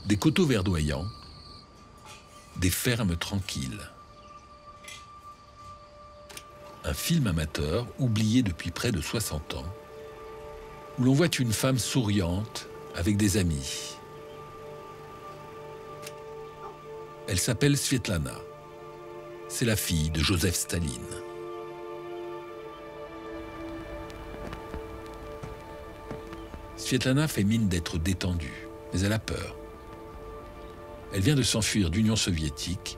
Des coteaux verdoyants, des fermes tranquilles. Un film amateur oublié depuis près de 60 ans, où l'on voit une femme souriante avec des amis. Elle s'appelle Svetlana. C'est la fille de Joseph Staline. Svetlana fait mine d'être détendue, mais elle a peur. Elle vient de s'enfuir d'Union soviétique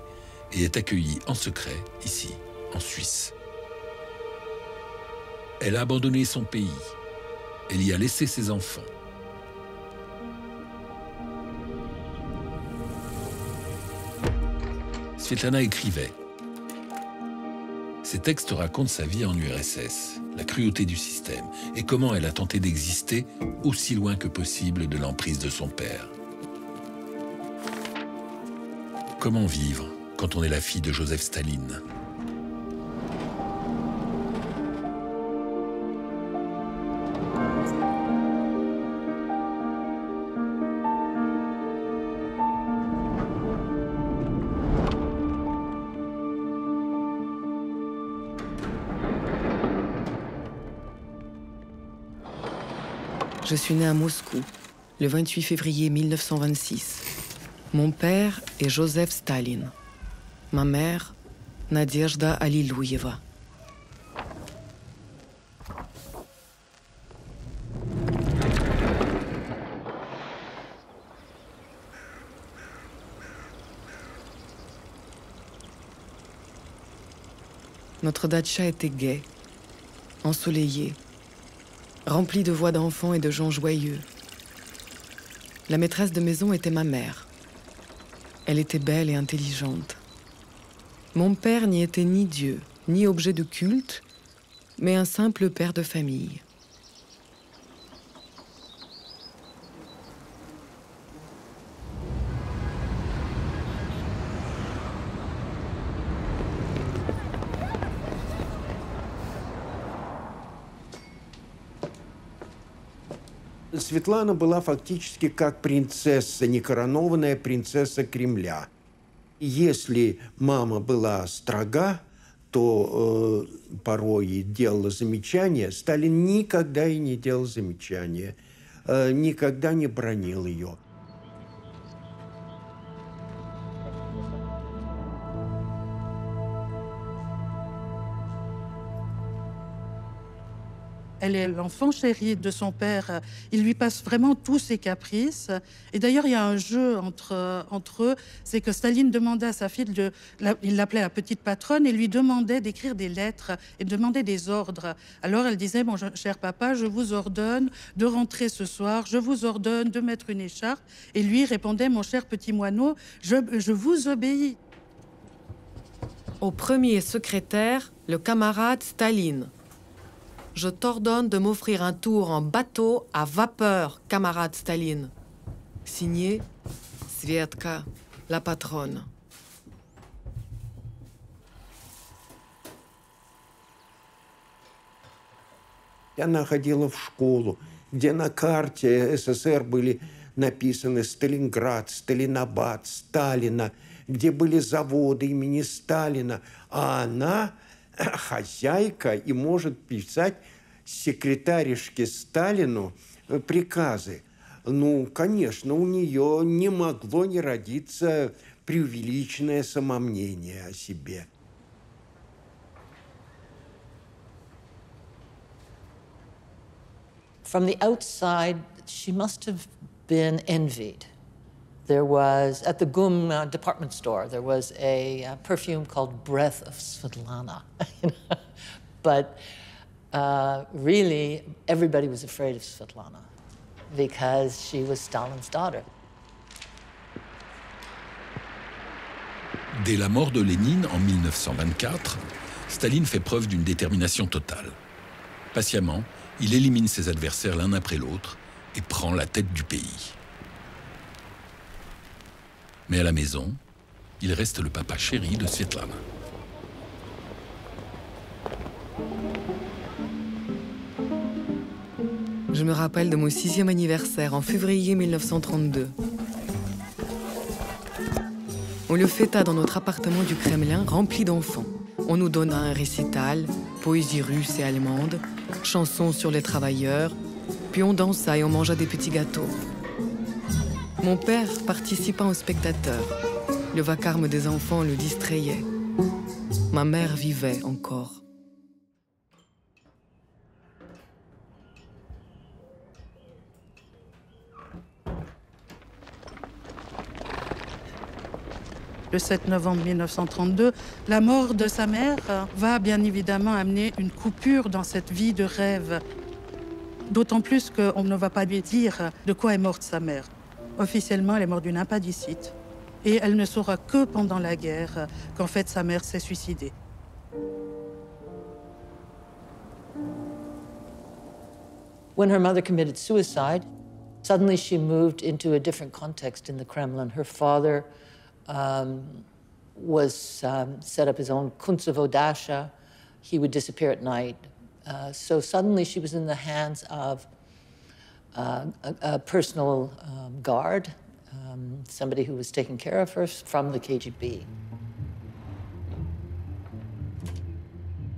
et est accueillie en secret, ici, en Suisse. Elle a abandonné son pays. Elle y a laissé ses enfants. Svetlana écrivait. Ses textes racontent sa vie en URSS, la cruauté du système et comment elle a tenté d'exister aussi loin que possible de l'emprise de son père. Comment vivre quand on est la fille de Joseph Staline ? Je suis née à Moscou, le 28 février 1926. Mon père est Joseph Staline. Ma mère, Nadezhda Alilouyeva. Notre datcha était gaie, ensoleillée, remplie de voix d'enfants et de gens joyeux. La maîtresse de maison était ma mère. Elle était belle et intelligente. Mon père n'y était ni Dieu, ni objet de culte, mais un simple père de famille. Светлана была фактически как принцесса, некоронованная принцесса Кремля. Если мама была строга, то порой делала замечания. Сталин никогда и не делал замечания, никогда не бранил ее. Elle est l'enfant chéri de son père. Il lui passe vraiment tous ses caprices. Et d'ailleurs, il y a un jeu entre eux. C'est que Staline demandait à sa fille, il l'appelait la petite patronne, et lui demandait d'écrire des lettres et demandait des ordres. Alors elle disait, mon cher papa, je vous ordonne de rentrer ce soir, je vous ordonne de mettre une écharpe. Et lui répondait, mon cher petit moineau, je vous obéis. Au premier secrétaire, le camarade Staline. Je t'ordonne de m'offrir un tour en bateau à vapeur, camarade Staline. Signé Svetka, la patronne. Она ходила в школу, где на карте СССР были написаны Сталинград, Сталинабад, Сталина, где были заводы имени Сталина, а она хозяйка и может писать секретаришке Сталину приказы. Ну, конечно, у нее не могло не родиться преувеличенное самомнение о себе. From the outside, she must have been envied. There was, at the GUM department store, there was a perfume called Breath of Svetlana. But really, everybody was afraid of Svetlana because she was Stalin's daughter. Dès la mort de Lénine en 1924, Staline fait preuve d'une détermination totale. Patiemment, il élimine ses adversaires l'un après l'autre et prend la tête du pays. Mais à la maison, il reste le papa chéri de Svetlana. Je me rappelle de mon 6e anniversaire en février 1932. On le fêta dans notre appartement du Kremlin rempli d'enfants. On nous donna un récital, poésie russe et allemande, chansons sur les travailleurs, puis on dansa et on mangea des petits gâteaux. Mon père participa en spectateur. Le vacarme des enfants le distrayait. Ma mère vivait encore. Le 7 novembre 1932, la mort de sa mère va bien évidemment amener une coupure dans cette vie de rêve. D'autant plus qu'on ne va pas lui dire de quoi est morte sa mère. Officiellement, elle est morte d'une appendicite. Et elle ne saura que pendant la guerre qu'en fait sa mère s'est suicidée. When her mother committed suicide, suddenly she moved into a different context in the Kremlin. Her father set up his own Kunstservodasha. He would disappear at night. So suddenly she was in the hands of a personal guard, somebody who was taking care of her from the KGB.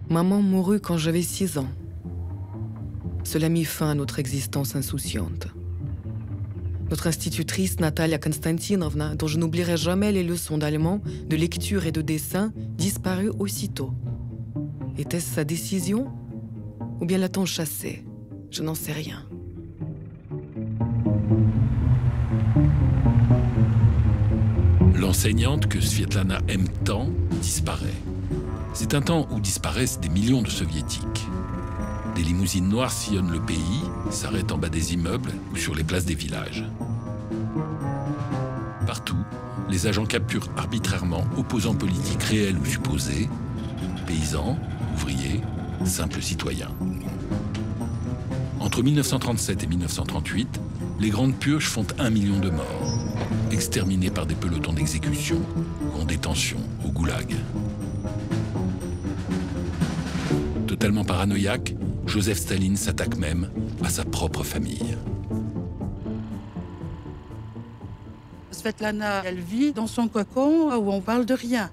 Maman mourut quand j'avais 6 ans. Cela mit fin à notre existence insouciante. Notre institutrice, Natalia Konstantinovna, dont je n'oublierai jamais les leçons d'allemand, de lecture et de dessin, disparut aussitôt. Était-ce sa décision? Ou bien l'a-t-on chassée? Je n'en sais rien. L'enseignante que Svetlana aime tant disparaît. C'est un temps où disparaissent des millions de soviétiques. Des limousines noires sillonnent le pays, s'arrêtent en bas des immeubles ou sur les places des villages. Partout, les agents capturent arbitrairement opposants politiques réels ou supposés, paysans, ouvriers, simples citoyens. Entre 1937 et 1938, les grandes purges font 1 million de morts, exterminés par des pelotons d'exécution ou en détention au goulag. Totalement paranoïaque, Joseph Staline s'attaque même à sa propre famille. Svetlana, elle vit dans son cocon où on parle de rien.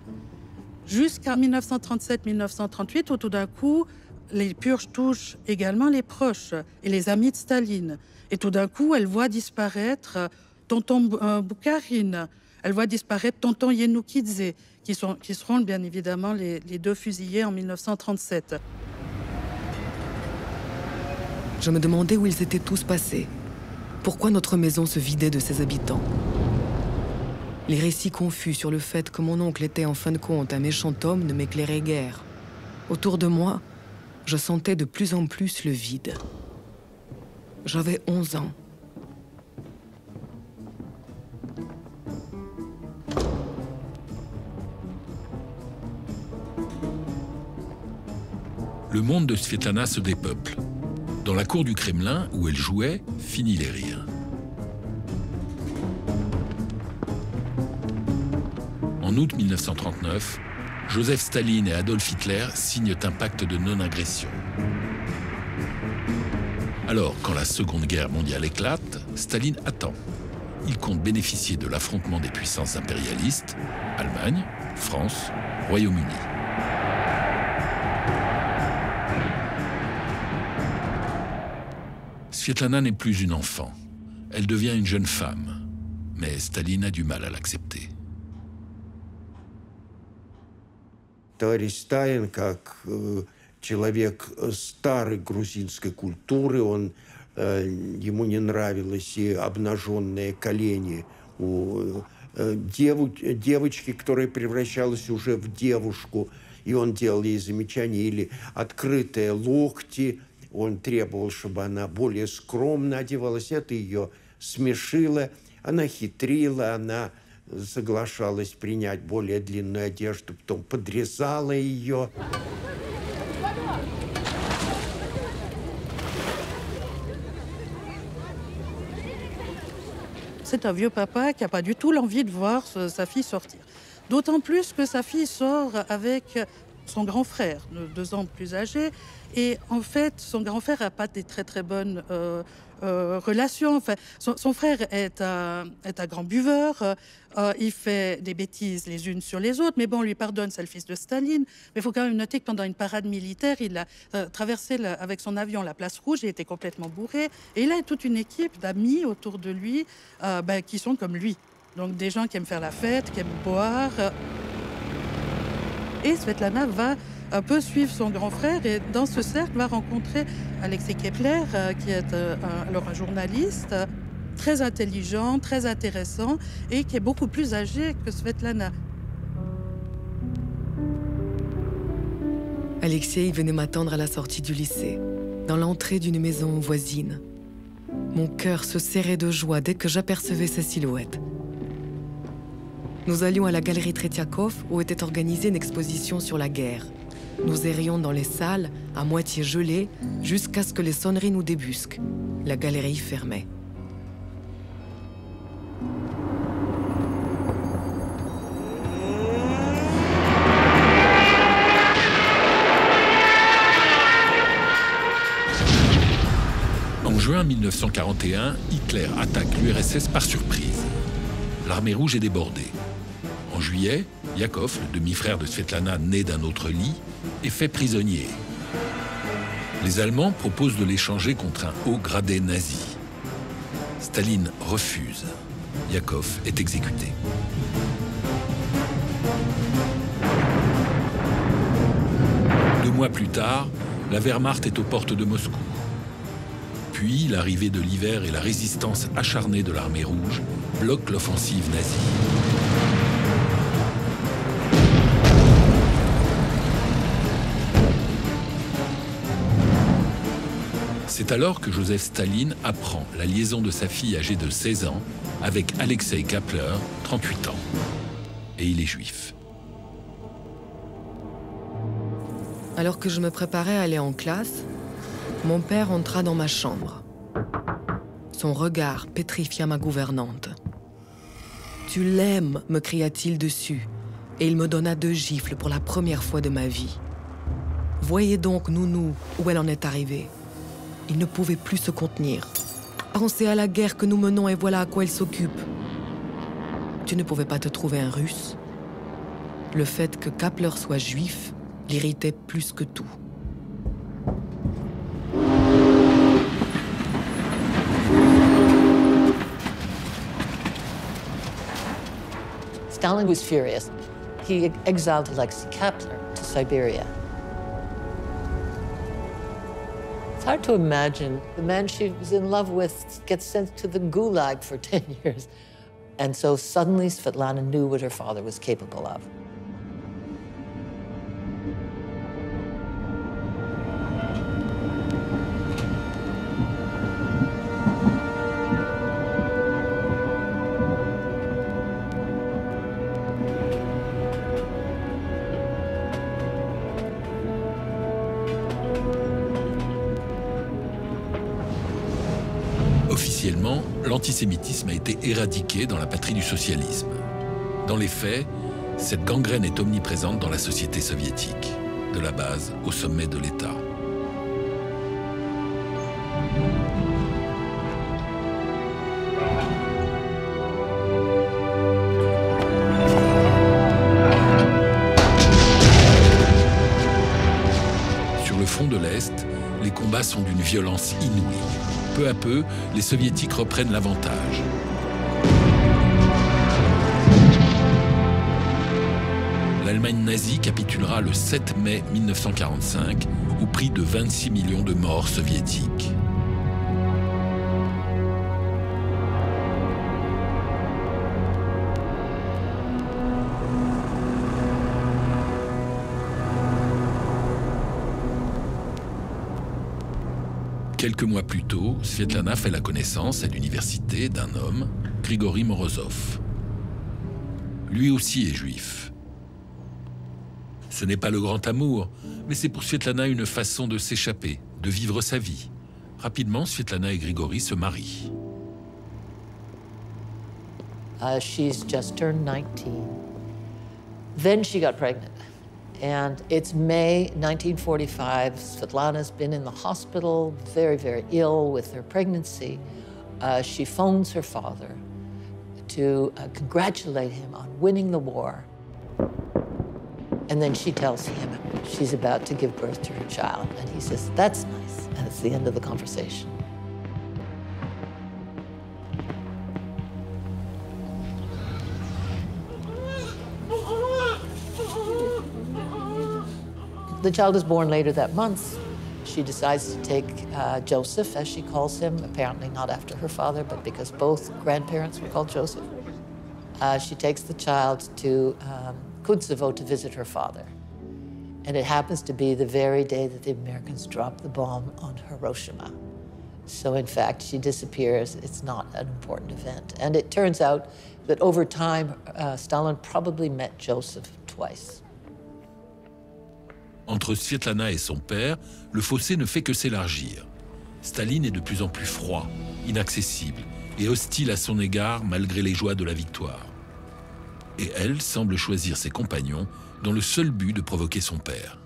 Jusqu'à 1937-1938, où tout d'un coup, les purges touchent également les proches et les amis de Staline. Et tout d'un coup, elle voit disparaître tonton Boukharine, elle voit disparaître tonton Yenoukidze, qui seront bien évidemment les 2 fusillés en 1937. Je me demandais où ils étaient tous passés. Pourquoi notre maison se vidait de ses habitants? Les récits confus sur le fait que mon oncle était en fin de compte un méchant homme ne m'éclairaient guère. Autour de moi, je sentais de plus en plus le vide. J'avais 11 ans. Le monde de Svetlana se dépeuple. Dans la cour du Kremlin, où elle jouait, fini les rires. En août 1939, Joseph Staline et Adolf Hitler signent un pacte de non-agression. Alors, quand la Seconde Guerre mondiale éclate, Staline attend. Il compte bénéficier de l'affrontement des puissances impérialistes, Allemagne, France, Royaume-Uni. Svetlana n'est plus une enfant. Elle devient une jeune femme. Mais Staline a du mal à l'accepter. Товарищ Сталин, как человек старой грузинской культуры, ему не нравились и обнаженные колени у девочки, которая превращалась уже в девушку, и он делал ей замечания, или открытые локти. Он требовал, чтобы она более скромно одевалась. Это ее смешило. Она хитрила, она соглашалась принять более длинную одежду, потом подрезала ее. C'est un vieux papa qui n'a pas du tout l'envie de voir sa fille sortir. D'autant plus que sa fille sort avec son grand frère, 2 ans plus âgé. Et en fait, son grand frère n'a pas des très très bonnes relations. Enfin, son frère est un grand buveur. Il fait des bêtises les unes sur les autres. Mais bon, on lui pardonne, c'est le fils de Staline. Mais il faut quand même noter que pendant une parade militaire, il a traversé avec son avion la place Rouge. Il était complètement bourré. Et il a toute une équipe d'amis autour de lui qui sont comme lui. Donc des gens qui aiment faire la fête, qui aiment boire. Et Svetlana va un peu suivre son grand frère et dans ce cercle va rencontrer Alexei Kepler, qui est alors un journaliste très intelligent, très intéressant et qui est beaucoup plus âgé que Svetlana. Alexei venait m'attendre à la sortie du lycée, dans l'entrée d'une maison voisine. Mon cœur se serrait de joie dès que j'apercevais sa silhouette. Nous allions à la galerie Tretiakov où était organisée une exposition sur la guerre. Nous errions dans les salles, à moitié gelées, jusqu'à ce que les sonneries nous débusquent. La galerie fermait. En juin 1941, Hitler attaque l'URSS par surprise. L'armée rouge est débordée. En juillet, Yakov, le demi-frère de Svetlana né d'un autre lit, est fait prisonnier. Les Allemands proposent de l'échanger contre un haut gradé nazi. Staline refuse. Yakov est exécuté. Deux mois plus tard, la Wehrmacht est aux portes de Moscou. Puis, l'arrivée de l'hiver et la résistance acharnée de l'armée rouge bloquent l'offensive nazie. C'est alors que Joseph Staline apprend la liaison de sa fille âgée de 16 ans avec Alexei Kepler, 38 ans. Et il est juif. Alors que je me préparais à aller en classe, mon père entra dans ma chambre. Son regard pétrifia ma gouvernante. « Tu l'aimes » me cria-t-il dessus, et il me donna 2 gifles pour la première fois de ma vie. Voyez donc, Nounou, où elle en est arrivée. Il ne pouvait plus se contenir. Pensez à la guerre que nous menons et voilà à quoi elle s'occupe. Tu ne pouvais pas te trouver un Russe. Le fait que Kepler soit juif l'irritait plus que tout. Stalin was furious. He exiled Alexei Kepler to Siberia. It's hard to imagine the man she was in love with gets sent to the Gulag for 10 years. And so suddenly Svetlana knew what her father was capable of. Officiellement, l'antisémitisme a été éradiqué dans la patrie du socialisme. Dans les faits, cette gangrène est omniprésente dans la société soviétique, de la base au sommet de l'État. Sur le front de l'Est, les combats sont d'une violence inouïe. Peu à peu, les soviétiques reprennent l'avantage. L'Allemagne nazie capitulera le 7 mai 1945 au prix de 26 millions de morts soviétiques. Quelques mois plus tôt, Svetlana fait la connaissance à l'université d'un homme, Grigory Morozov. Lui aussi est juif. Ce n'est pas le grand amour, mais c'est pour Svetlana une façon de s'échapper, de vivre sa vie. Rapidement, Svetlana et Grigory se marient. She's just turned 19. Then she got pregnant. And it's May 1945. Svetlana's been in the hospital, very, very ill with her pregnancy. She phones her father to congratulate him on winning the war. And then she tells him she's about to give birth to her child. And he says, that's nice. And it's the end of the conversation. The child is born later that month. She decides to take Joseph, as she calls him, apparently not after her father, but because both grandparents were called Joseph. She takes the child to Kuntsevo to visit her father. And it happens to be the very day that the Americans dropped the bomb on Hiroshima. So in fact, she disappears. It's not an important event. And it turns out that over time, Stalin probably met Joseph twice. Entre Svetlana et son père, le fossé ne fait que s'élargir. Staline est de plus en plus froid, inaccessible et hostile à son égard malgré les joies de la victoire. Et elle semble choisir ses compagnons dans le seul but de provoquer son père.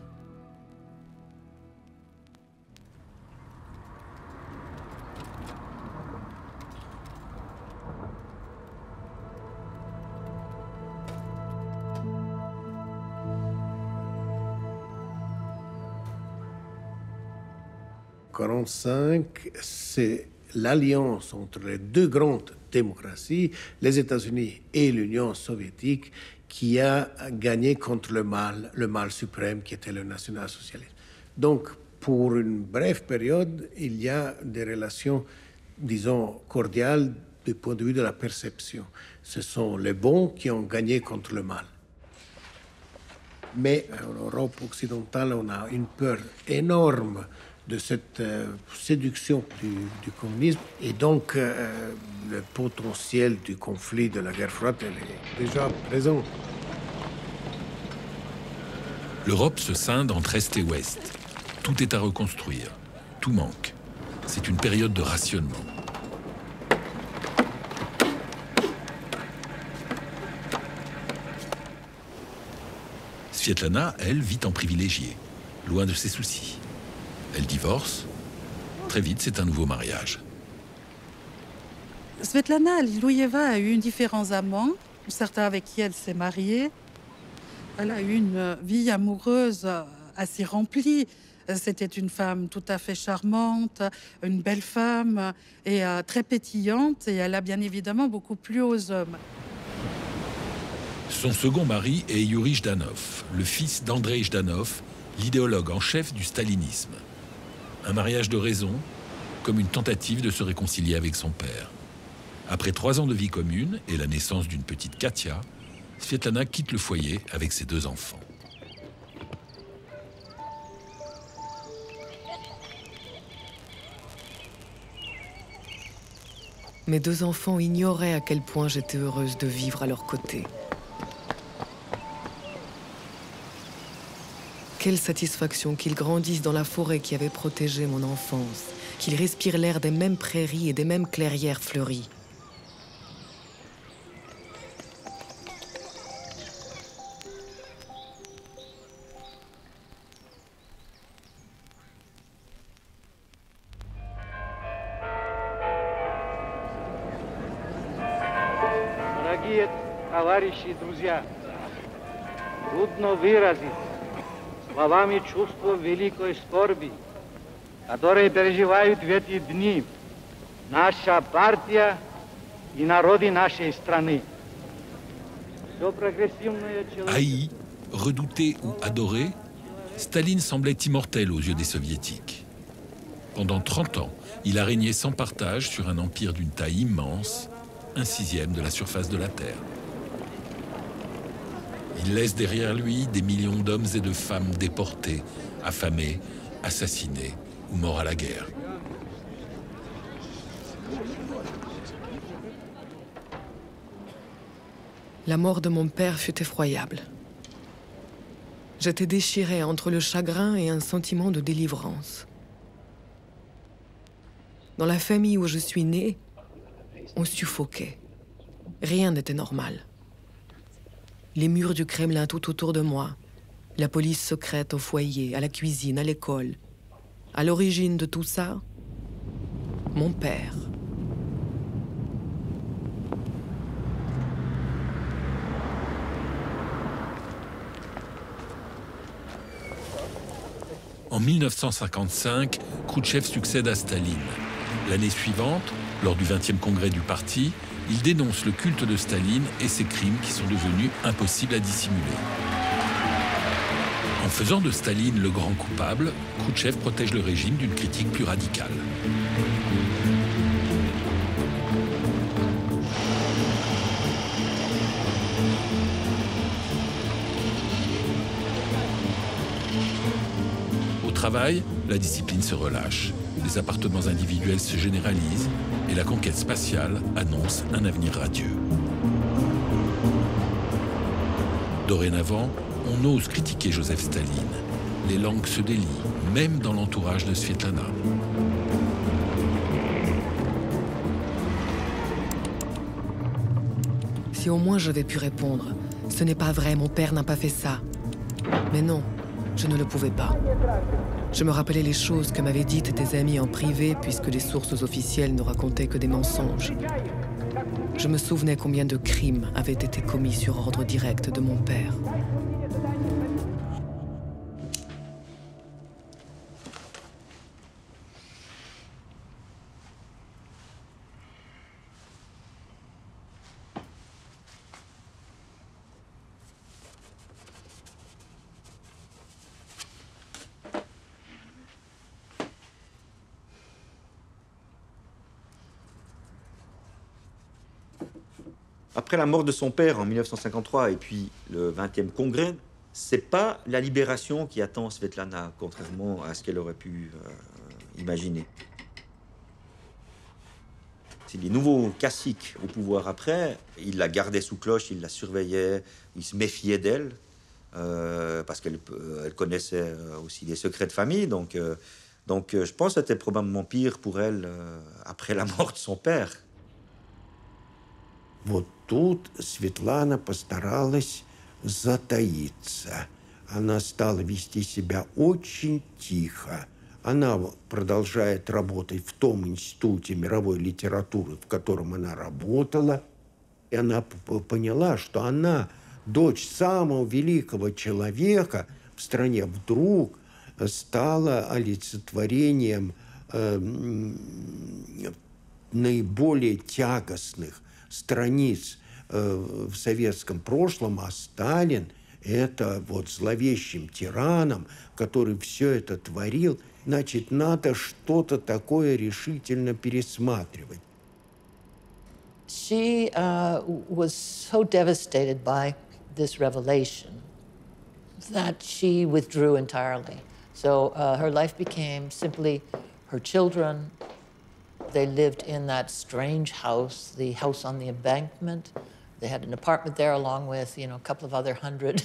En 1945, c'est l'alliance entre les deux grandes démocraties, les États-Unis et l'Union soviétique, qui a gagné contre le mal suprême qui était le national-socialisme. Donc, pour une brève période, il y a des relations, disons, cordiales du point de vue de la perception. Ce sont les bons qui ont gagné contre le mal. Mais en Europe occidentale, on a une peur énorme de cette séduction du communisme. Et donc, le potentiel du conflit de la guerre froide est déjà présent. L'Europe se scinde entre Est et Ouest. Tout est à reconstruire. Tout manque. C'est une période de rationnement. Svetlana, elle, vit en privilégiée, loin de ses soucis. Elle divorce. Très vite, c'est un nouveau mariage. Svetlana Aliluyeva a eu différents amants, certains avec qui elle s'est mariée. Elle a eu une vie amoureuse assez remplie. C'était une femme tout à fait charmante, une belle femme et très pétillante. Et elle a bien évidemment beaucoup plu aux hommes. Son second mari est Yuri Jdanov, le fils d'Andrei Jdanov, l'idéologue en chef du stalinisme. Un mariage de raison, comme une tentative de se réconcilier avec son père. Après 3 ans de vie commune et la naissance d'une petite Katia, Svetlana quitte le foyer avec ses 2 enfants. Mes 2 enfants ignoraient à quel point j'étais heureuse de vivre à leur côté. Quelle satisfaction qu'ils grandissent dans la forêt qui avait protégé mon enfance, qu'ils respirent l'air des mêmes prairies et des mêmes clairières fleuries. Дорогие товарищи и друзья, трудно выразить словами чувство великой скорби, которые переживают в эти дни наша партия и народы нашей страны. Все прогрессивное человечество. Haï, redouté ou adoré, Staline semblait immortel aux yeux des soviétiques. Pendant 30 ans, il a régné sans partage sur un empire d'une taille immense, 1/6 de la surface de la Terre. Il laisse derrière lui des millions d'hommes et de femmes déportés, affamés, assassinés ou morts à la guerre. La mort de mon père fut effroyable. J'étais déchirée entre le chagrin et un sentiment de délivrance. Dans la famille où je suis née, on suffoquait. Rien n'était normal. Les murs du Kremlin tout autour de moi, La police secrète au foyer, à la cuisine, à l'école. À l'origine de tout ça, mon père. En 1955, Khrouchtchev succède à Staline. L'année suivante, lors du 20e congrès du parti, il dénonce le culte de Staline et ses crimes qui sont devenus impossibles à dissimuler. En faisant de Staline le grand coupable, Khrouchtchev protège le régime d'une critique plus radicale. Au travail, la discipline se relâche. Les appartements individuels se généralisent et la conquête spatiale annonce un avenir radieux. Dorénavant, on ose critiquer Joseph Staline. Les langues se délient, même dans l'entourage de Svetlana. Si au moins j'avais pu répondre. Ce n'est pas vrai, mon père n'a pas fait ça. Mais non, je ne le pouvais pas. Je me rappelais les choses que m'avaient dites des amis en privé, puisque les sources officielles ne racontaient que des mensonges. Je me souvenais combien de crimes avaient été commis sur ordre direct de mon père. Après la mort de son père en 1953 et puis le 20e congrès, c'est pas la libération qui attend Svetlana, contrairement à ce qu'elle aurait pu imaginer. C'est les nouveaux caciques au pouvoir après, il la gardait sous cloche, il la surveillait, il se méfiait d'elle, parce qu'elle connaissait aussi des secrets de famille, donc je pense que c'était probablement pire pour elle après la mort de son père. Вот тут Светлана постаралась затаиться. Она стала вести себя очень тихо. Она продолжает работать в том институте мировой литературы, в котором она работала. И она поняла, что она, дочь самого великого человека в стране, вдруг стала олицетворением наиболее тягостных страниц в советском прошлом, а Сталин – это вот зловещим тираном, который все это творил. Значит, надо что-то такое решительно пересматривать. She was so devastated by this revelation that she withdrew entirely. So her life became simply her children. They lived in that strange house, the house on the embankment. They had an apartment there along with, a couple of other 100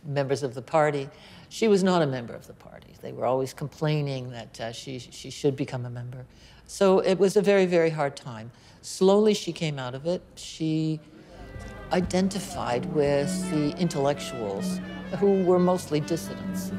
members of the party. She was not a member of the party. They were always complaining that she should become a member. So it was a very, very hard time. Slowly she came out of it. She identified with the intellectuals who were mostly dissidents.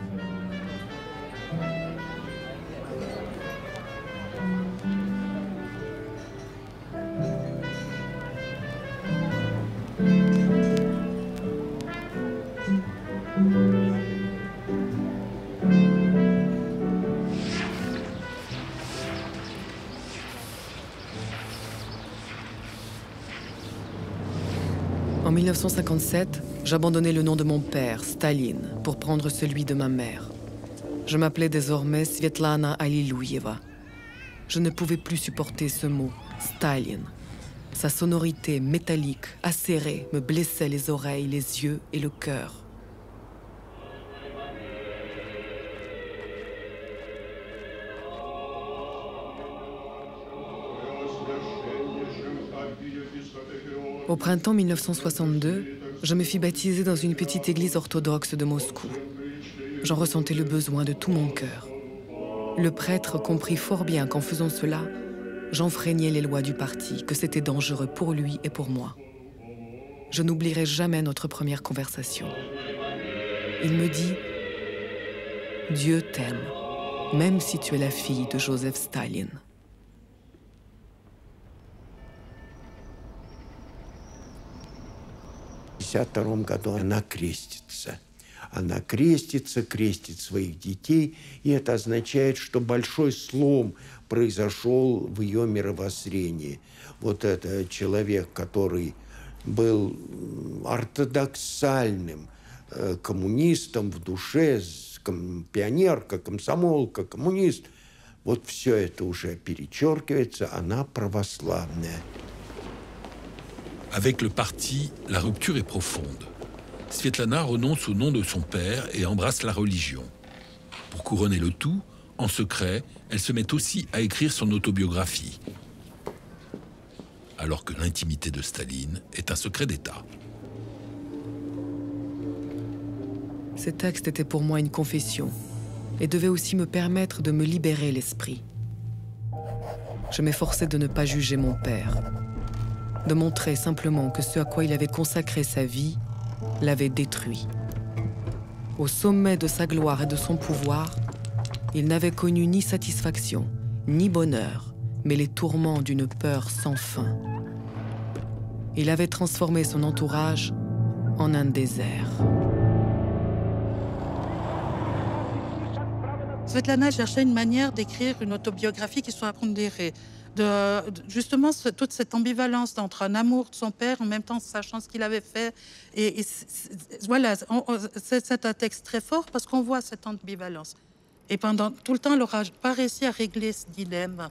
En 1957, j'abandonnai le nom de mon père, Staline, pour prendre celui de ma mère. Je m'appelais désormais Svetlana Alliluyeva. Je ne pouvais plus supporter ce mot, Staline. Sa sonorité métallique, acérée, me blessait les oreilles, les yeux et le cœur. Au printemps 1962, je me fis baptiser dans une petite église orthodoxe de Moscou. J'en ressentais le besoin de tout mon cœur. Le prêtre comprit fort bien qu'en faisant cela, j'enfreignais les lois du parti, que c'était dangereux pour lui et pour moi. Je n'oublierai jamais notre première conversation. il me dit « Dieu t'aime, même si tu es la fille de Joseph Staline. » В 1952 году она крестится. Она крестит своих детей, и это означает, что большой слом произошел в ее мировоззрении. Вот это человек, который был ортодоксальным коммунистом в душе, пионерка, комсомолка, коммунист. Вот все это уже перечеркивается, она православная. Avec le parti, la rupture est profonde. Svetlana renonce au nom de son père et embrasse la religion. Pour couronner le tout, en secret, elle se met aussi à écrire son autobiographie. Alors que l'intimité de Staline est un secret d'État. Ces textes étaient pour moi une confession et devaient aussi me permettre de me libérer l'esprit. Je m'efforçais de ne pas juger mon père, de montrer simplement que ce à quoi il avait consacré sa vie l'avait détruit. Au sommet de sa gloire et de son pouvoir, il n'avait connu ni satisfaction, ni bonheur, mais les tourments d'une peur sans fin. Il avait transformé son entourage en un désert. Svetlana cherchait une manière d'écrire une autobiographie qui soit pondérée. Justement, toute cette ambivalence entre un amour de son père, en même temps sachant ce qu'il avait fait. Voilà, c'est un texte très fort parce qu'on voit cette ambivalence. Et pendant tout le temps, elle n'aura pas réussi à régler ce dilemme.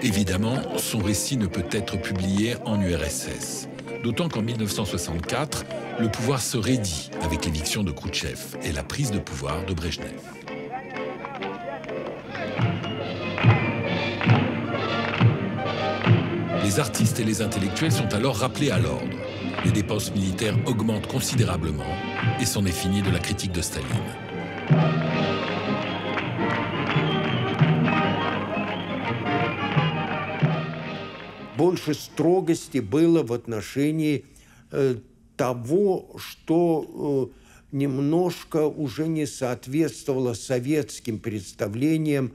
Évidemment, son récit ne peut être publié en URSS. D'autant qu'en 1964, le pouvoir se raidit avec l'éviction de Khrouchtchev et la prise de pouvoir de Brejnev. Les artistes et les intellectuels sont alors rappelés à l'ordre. Les dépenses militaires augmentent considérablement et c'en est fini de la critique de Staline. Больше строгости было в отношении того, что немножко уже не соответствовало советским представлениям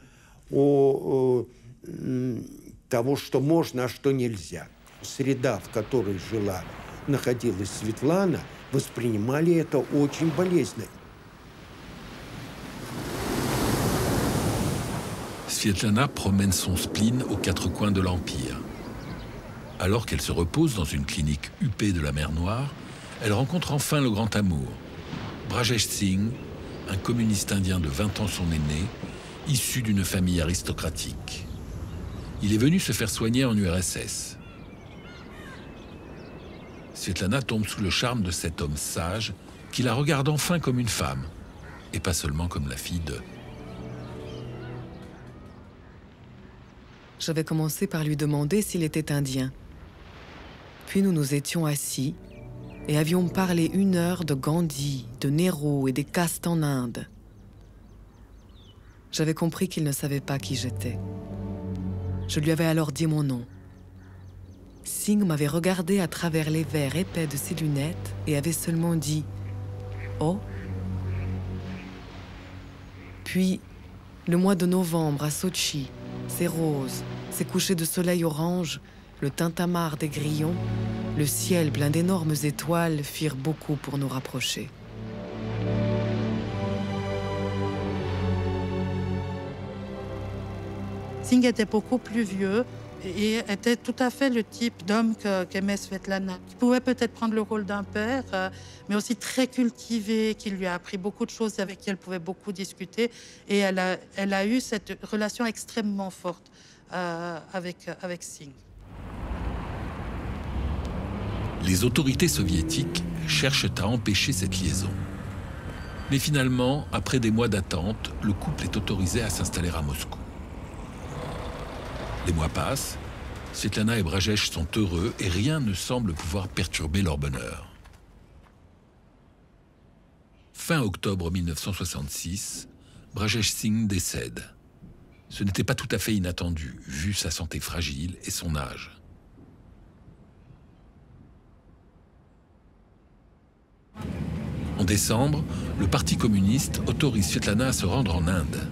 о того, что можно, а что нельзя. Среда, в которой находилась Светлана, воспринимали это очень болезненно. Svetlana promène son spleen aux quatre coins de l'Empire. Alors qu'elle se repose dans une clinique huppée de la mer Noire, elle rencontre enfin le grand amour. Brajesh Singh, un communiste indien de 20 ans son aîné, issu d'une famille aristocratique. Il est venu se faire soigner en URSS. Svetlana tombe sous le charme de cet homme sage qui la regarde enfin comme une femme, et pas seulement comme la fille de... J'avais commencé par lui demander s'il était indien. Puis nous nous étions assis et avions parlé 1 heure de Gandhi, de Nehru et des castes en Inde. J'avais compris qu'il ne savait pas qui j'étais. Je lui avais alors dit mon nom. Singh m'avait regardé à travers les verres épais de ses lunettes et avait seulement dit « Oh ». Puis, le mois de novembre à Sotchi, ses roses, ses couchers de soleil orange, le tintamarre des grillons, le ciel plein d'énormes étoiles firent beaucoup pour nous rapprocher. Singh était beaucoup plus vieux et était tout à fait le type d'homme qu'aimait Svetlana. Il pouvait peut-être prendre le rôle d'un père, mais aussi très cultivé, qui lui a appris beaucoup de choses, avec qui elle pouvait beaucoup discuter. Et elle a eu cette relation extrêmement forte avec Singh. Les autorités soviétiques cherchent à empêcher cette liaison. Mais finalement, après des mois d'attente, le couple est autorisé à s'installer à Moscou. Les mois passent, Svetlana et Brajesh sont heureux et rien ne semble pouvoir perturber leur bonheur. Fin octobre 1966, Brajesh Singh décède. Ce n'était pas tout à fait inattendu, vu sa santé fragile et son âge. En décembre, le Parti communiste autorise Svetlana à se rendre en Inde.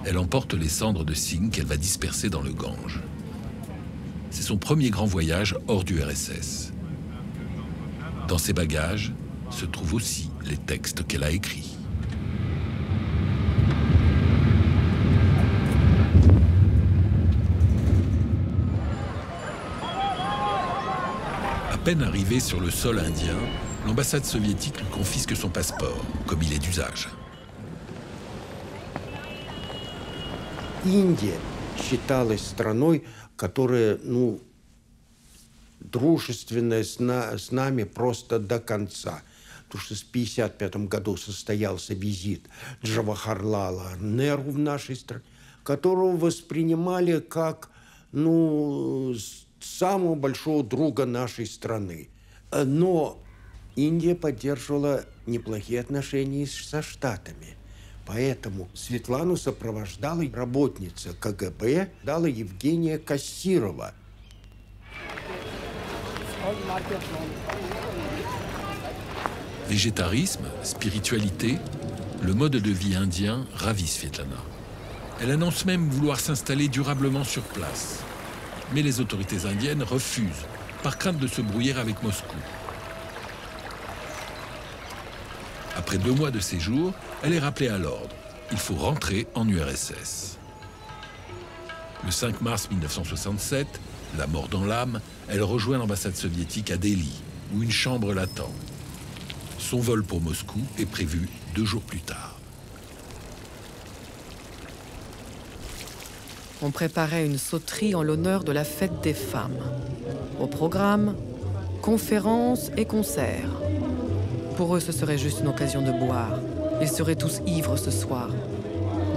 Elle emporte les cendres de Singh qu'elle va disperser dans le Gange. C'est son premier grand voyage hors du RSS. Dans ses bagages se trouvent aussi les textes qu'elle a écrits. À peine arrivé sur le sol indien, l'ambassade soviétique lui confisque son passeport, comme il est d'usage. Индия считалась страной, которая, дружественная с нами просто до конца. Потому что в 1955 году состоялся визит Джавахарлала Неру в нашей стране, которого воспринимали как, самого большого друга нашей страны. Но Индия поддерживала неплохие отношения со Штатами. Поэтому Светлану сопровождала работница КГБ, дала Евгения Кассирова. Végétarisme, spiritualité, le mode de vie indien ravit Svetlana. Elle annonce même vouloir s'installer durablement sur place. Mais les autorités indiennes refusent, par crainte de se brouiller avec Moscou. Après 2 mois de séjour, elle est rappelée à l'ordre. Il faut rentrer en URSS. Le 5 mars 1967, la mort dans l'âme, elle rejoint l'ambassade soviétique à Delhi, où une chambre l'attend. Son vol pour Moscou est prévu 2 jours plus tard. On préparait une sauterie en l'honneur de la fête des femmes. Au programme, conférences et concerts. Pour eux, ce serait juste une occasion de boire. Ils seraient tous ivres ce soir,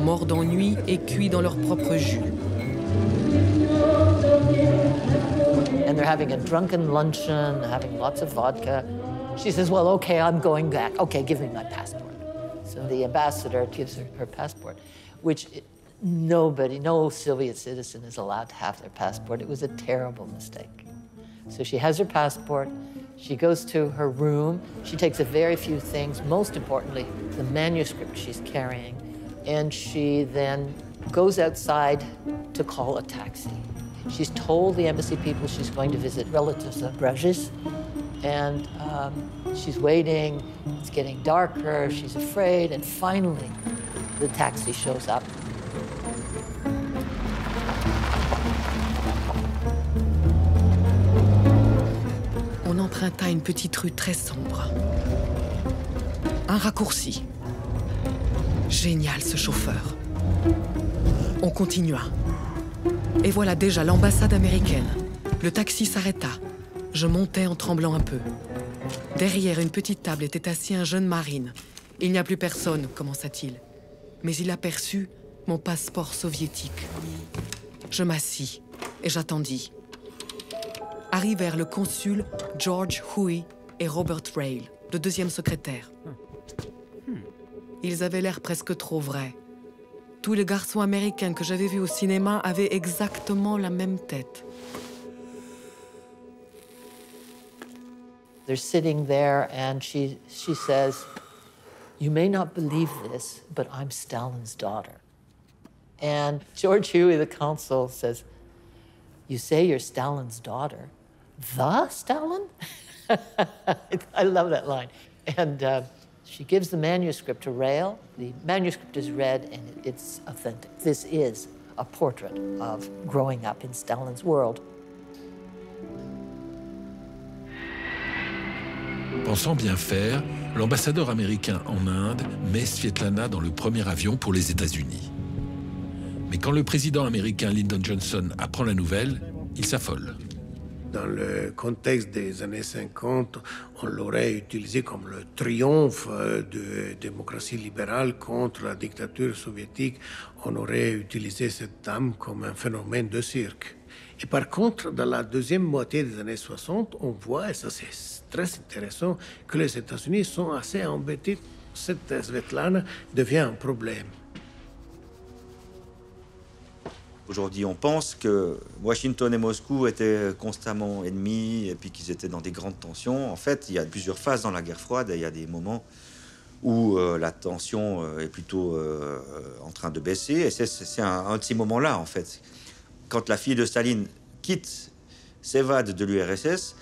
morts d'ennui et cuits dans leur propre jus. And they're having a drunken luncheon, having lots of vodka. She says, well, okay, I'm going back. Okay, give me my passport. So the ambassador gives her her passport, which nobody, no Soviet citizen is allowed to have their passport. It was a terrible mistake. So she has her passport. She goes to her room. She takes a very few things, most importantly, the manuscript she's carrying. And she then goes outside to call a taxi. She's told the embassy people she's going to visit relatives of Brezhnev. And she's waiting. It's getting darker. She's afraid. And finally, the taxi shows up. On emprunta une petite rue très sombre. Un raccourci. Génial, ce chauffeur. On continua. Et voilà déjà l'ambassade américaine. Le taxi s'arrêta. Je montais en tremblant un peu. Derrière une petite table était assis un jeune marine. « Il n'y a plus personne », commença-t-il. Mais il aperçut mon passeport soviétique. Je m'assis et j'attendis. Arrivèrent le consul George Huey et Robert Rale, le 2e secrétaire. Ils avaient l'air presque trop vrais. Tous les garçons américains que j'avais vus au cinéma avaient exactement la même tête. They're sitting there and she says, you may not believe this, but I'm Stalin's daughter. And George Huey, the consul, says, you say you're Stalin's daughter? The Stalin? I love that line. And she gives the manuscript to Rail. The manuscript is read and it's authentic. This is a portrait of growing up in Stalin's world. Pensant bien faire, l'ambassadeur américain en Inde met Svetlana dans le premier avion pour les États-Unis. Mais quand le président américain Lyndon Johnson apprend la nouvelle, il s'affole. Dans le contexte des années 50, on l'aurait utilisé comme le triomphe de démocratie libérale contre la dictature soviétique. On aurait utilisé cette dame comme un phénomène de cirque. Et par contre, dans la deuxième moitié des années 60, on voit, et ça c'est très intéressant, que les États-Unis sont assez embêtés. Cette Svetlana devient un problème. Aujourd'hui, on pense que Washington et Moscou étaient constamment ennemis et puis qu'ils étaient dans des grandes tensions. En fait, il y a plusieurs phases dans la guerre froide et il y a des moments où la tension est plutôt en train de baisser. Et c'est un de ces moments-là, en fait. Quand la fille de Staline s'évade de l'URSS,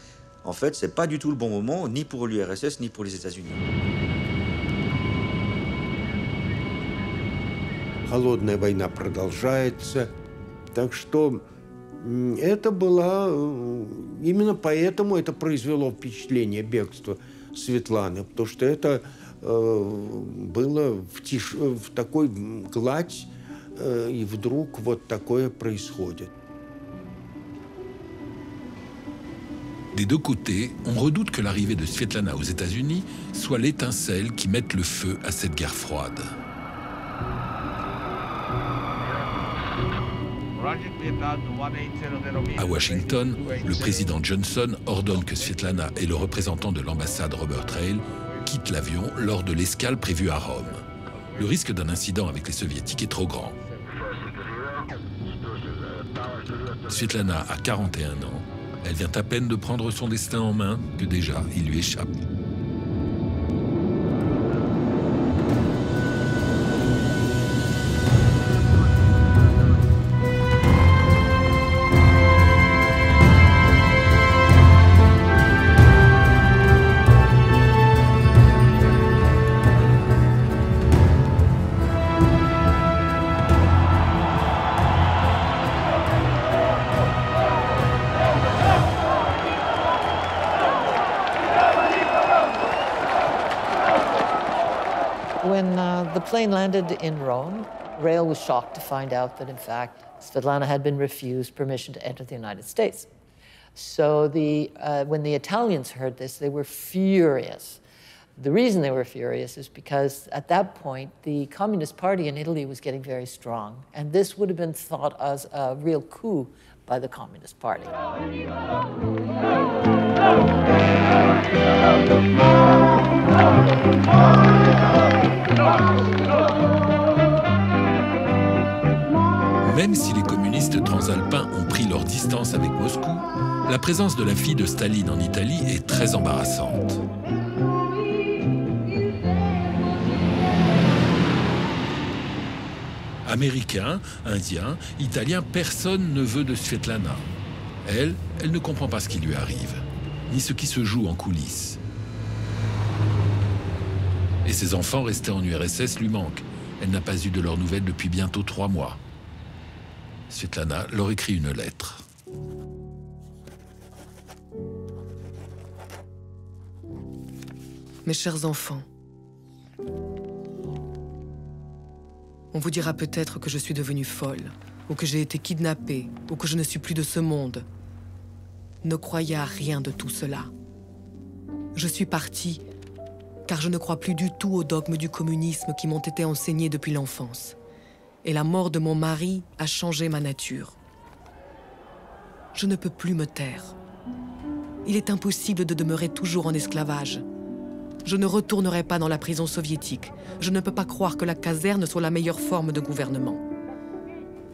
en fait, c'est pas du tout le bon moment, ni pour l'URSS, ni pour les États-Unis. Холодная война продолжается. Так что это было... Именно поэтому это произвело впечатление бегства Светланы, потому что это было в такой гладь, и вдруг вот такое происходит. Des deux côtés, on redoute que l'arrivée de Svetlana aux États-Unis soit l'étincelle qui mette le feu à cette guerre froide. À Washington, le président Johnson ordonne que Svetlana et le représentant de l'ambassade Robert Hale quittent l'avion lors de l'escale prévue à Rome. Le risque d'un incident avec les soviétiques est trop grand. Svetlana a 41 ans. Elle vient à peine de prendre son destin en main que déjà il lui échappe. When the plane landed in Rome, Rail was shocked to find out that, in fact, Svetlana had been refused permission to enter the United States. So when the Italians heard this, they were furious. The reason they were furious is because, at that point, the Communist Party in Italy was getting very strong, and this would have been thought as a real coup by the Communist Party. Même si les communistes transalpins ont pris leur distance avec Moscou, la présence de la fille de Staline en Italie est très embarrassante. Américains, Indiens, Italiens, personne ne veut de Svetlana. Elle ne comprend pas ce qui lui arrive, ni ce qui se joue en coulisses. Et ses enfants restés en URSS lui manquent. Elle n'a pas eu de leurs nouvelles depuis bientôt 3 mois. Svetlana leur écrit une lettre. Mes chers enfants, on vous dira peut-être que je suis devenue folle, ou que j'ai été kidnappée, ou que je ne suis plus de ce monde. Ne croyez à rien de tout cela. Je suis partie car je ne crois plus du tout aux dogmes du communisme qui m'ont été enseignés depuis l'enfance. Et la mort de mon mari a changé ma nature. Je ne peux plus me taire. Il est impossible de demeurer toujours en esclavage. Je ne retournerai pas dans la prison soviétique. Je ne peux pas croire que la caserne soit la meilleure forme de gouvernement.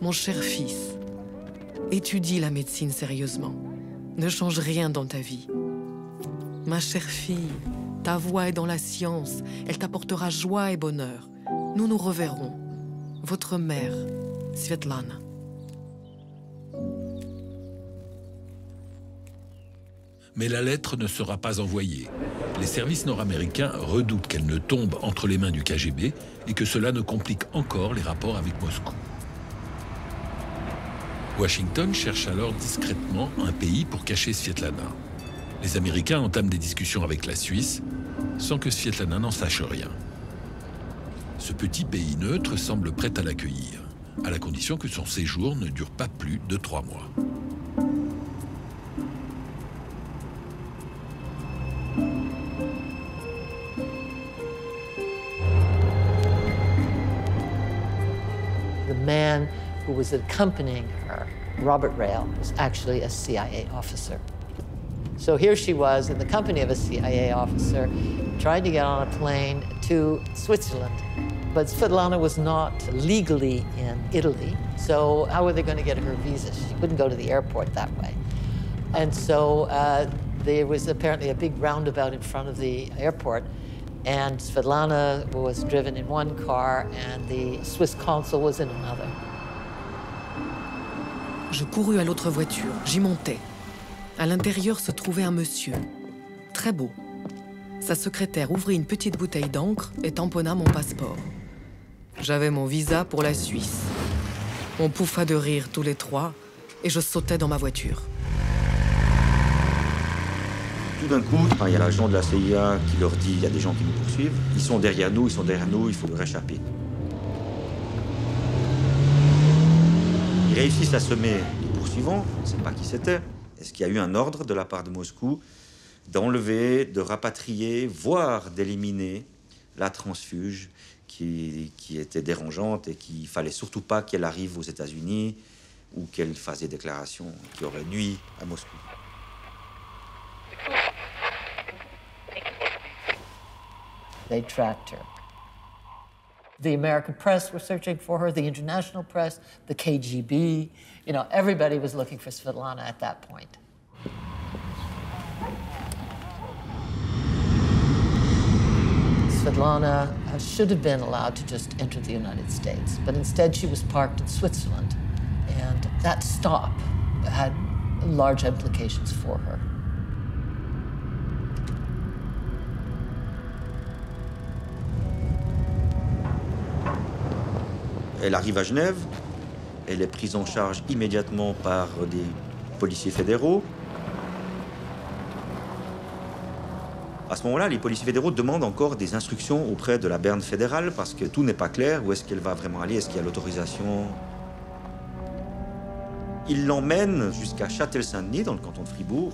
Mon cher fils, étudie la médecine sérieusement. Ne change rien dans ta vie. Ma chère fille, ta voix est dans la science. Elle t'apportera joie et bonheur. Nous nous reverrons. Votre mère, Svetlana. Mais la lettre ne sera pas envoyée. Les services nord-américains redoutent qu'elle ne tombe entre les mains du KGB et que cela ne complique encore les rapports avec Moscou. Washington cherche alors discrètement un pays pour cacher Svetlana. Les Américains entament des discussions avec la Suisse sans que Svetlana n'en sache rien. Ce petit pays neutre semble prêt à l'accueillir, à la condition que son séjour ne dure pas plus de 3 mois. The man who was accompanying her, Robert Rail, was actually a CIA officer. So here she was in the company of a CIA officer, trying to get on a plane to Switzerland. But Svetlana was not legally in Italy, so how were they going to get her visa? She couldn't go to the airport that way. And so there was apparently a big roundabout in front of the airport, and Svetlana was driven in one car and the Swiss consul was in another. Je courus à l'autre voiture, j'y montai. À l'intérieur se trouvait un monsieur, très beau. Sa secrétaire ouvrit une petite bouteille d'encre et tamponna mon passeport. J'avais mon visa pour la Suisse. On pouffa de rire tous les trois et je sautai dans ma voiture. Tout d'un coup, il y a l'agent de la CIA qui leur dit il y a des gens qui nous poursuivent. Ils sont derrière nous, il faut leur échapper. Ils réussissent à semer les poursuivants, on ne sait pas qui c'était. Est-ce qu'il y a eu un ordre de la part de Moscou d'enlever, de rapatrier, voire d'éliminer la transfuge qui était dérangeante et qu'il ne fallait surtout pas qu'elle arrive aux États-Unis ou qu'elle fasse des déclarations qui auraient nui à Moscou. They tracked her. The American press were searching for her, the international press, the KGB. You know, everybody was looking for Svetlana at that point. Svetlana should have been allowed to just enter the United States, but instead she was parked in Switzerland. And that stop had large implications for her. Elle arrive à Genève, elle est prise en charge immédiatement par des policiers fédéraux. À ce moment-là, les policiers fédéraux demandent encore des instructions auprès de la Berne fédérale parce que tout n'est pas clair. Où est-ce qu'elle va vraiment aller? Est-ce qu'il y a l'autorisation? Ils l'emmènent jusqu'à Châtel-Saint-Denis, dans le canton de Fribourg.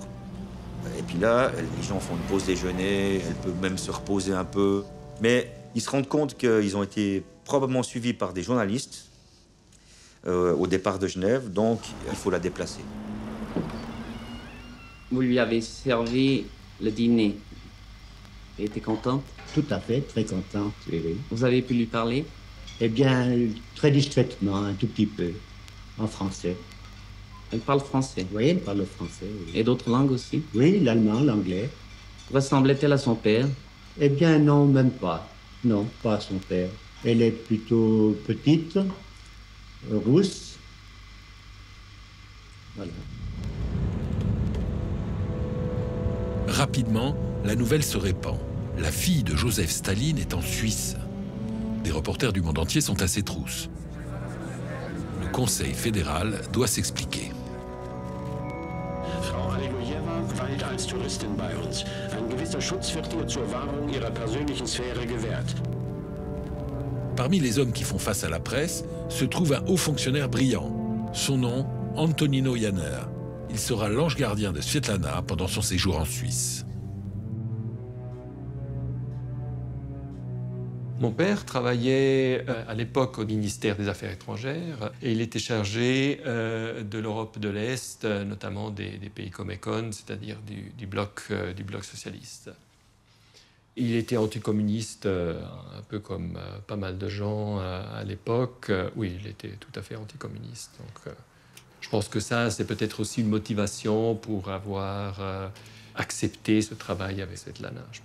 Et puis là, les gens font une pause déjeuner, elle peut même se reposer un peu. Mais ils se rendent compte qu'ils ont été probablement suivis par des journalistes au départ de Genève, donc il faut la déplacer. Vous lui avez servi le dîner. Elle était contente? Tout à fait, très contente, oui, oui. Vous avez pu lui parler? Eh bien, très discrètement, un tout petit peu, en français. Elle parle français? Oui, elle parle français, oui. Et d'autres langues aussi? Oui, l'allemand, l'anglais. Ressemblait-elle à son père? Eh bien, non, même pas. Non, pas à son père. Elle est plutôt petite, rousse. Voilà. Rapidement, la nouvelle se répand. La fille de Joseph Staline est en Suisse. Des reporters du monde entier sont à ses trousses. Le Conseil fédéral doit s'expliquer. Frau Alegojeva weilt als Touristin bei uns. Ein gewisser Schutz wird ihr zur Wahrung ihrer persönlichen Sphäre gewährt. Parmi les hommes qui font face à la presse, se trouve un haut fonctionnaire brillant. Son nom, Antonino Janner. Il sera l'ange gardien de Svetlana pendant son séjour en Suisse. Mon père travaillait à l'époque au ministère des Affaires étrangères et il était chargé de l'Europe de l'Est, notamment des pays Comecon, c'est-à-dire du bloc socialiste. Il était anticommuniste, un peu comme pas mal de gens à l'époque. Oui, il était tout à fait anticommuniste. Donc, je pense que ça, c'est peut-être aussi une motivation pour avoir accepté ce travail avec Svetlana, je pense.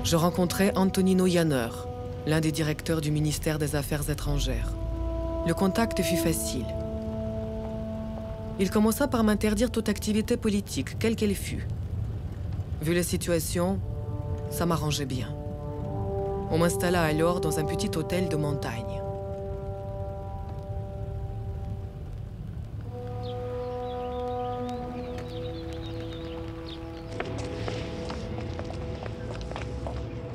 Je rencontrai Antonino Janner, l'un des directeurs du ministère des Affaires étrangères. Le contact fut facile. Il commença par m'interdire toute activité politique, quelle qu'elle fût. Vu la situation, ça m'arrangeait bien. On m'installa alors dans un petit hôtel de montagne.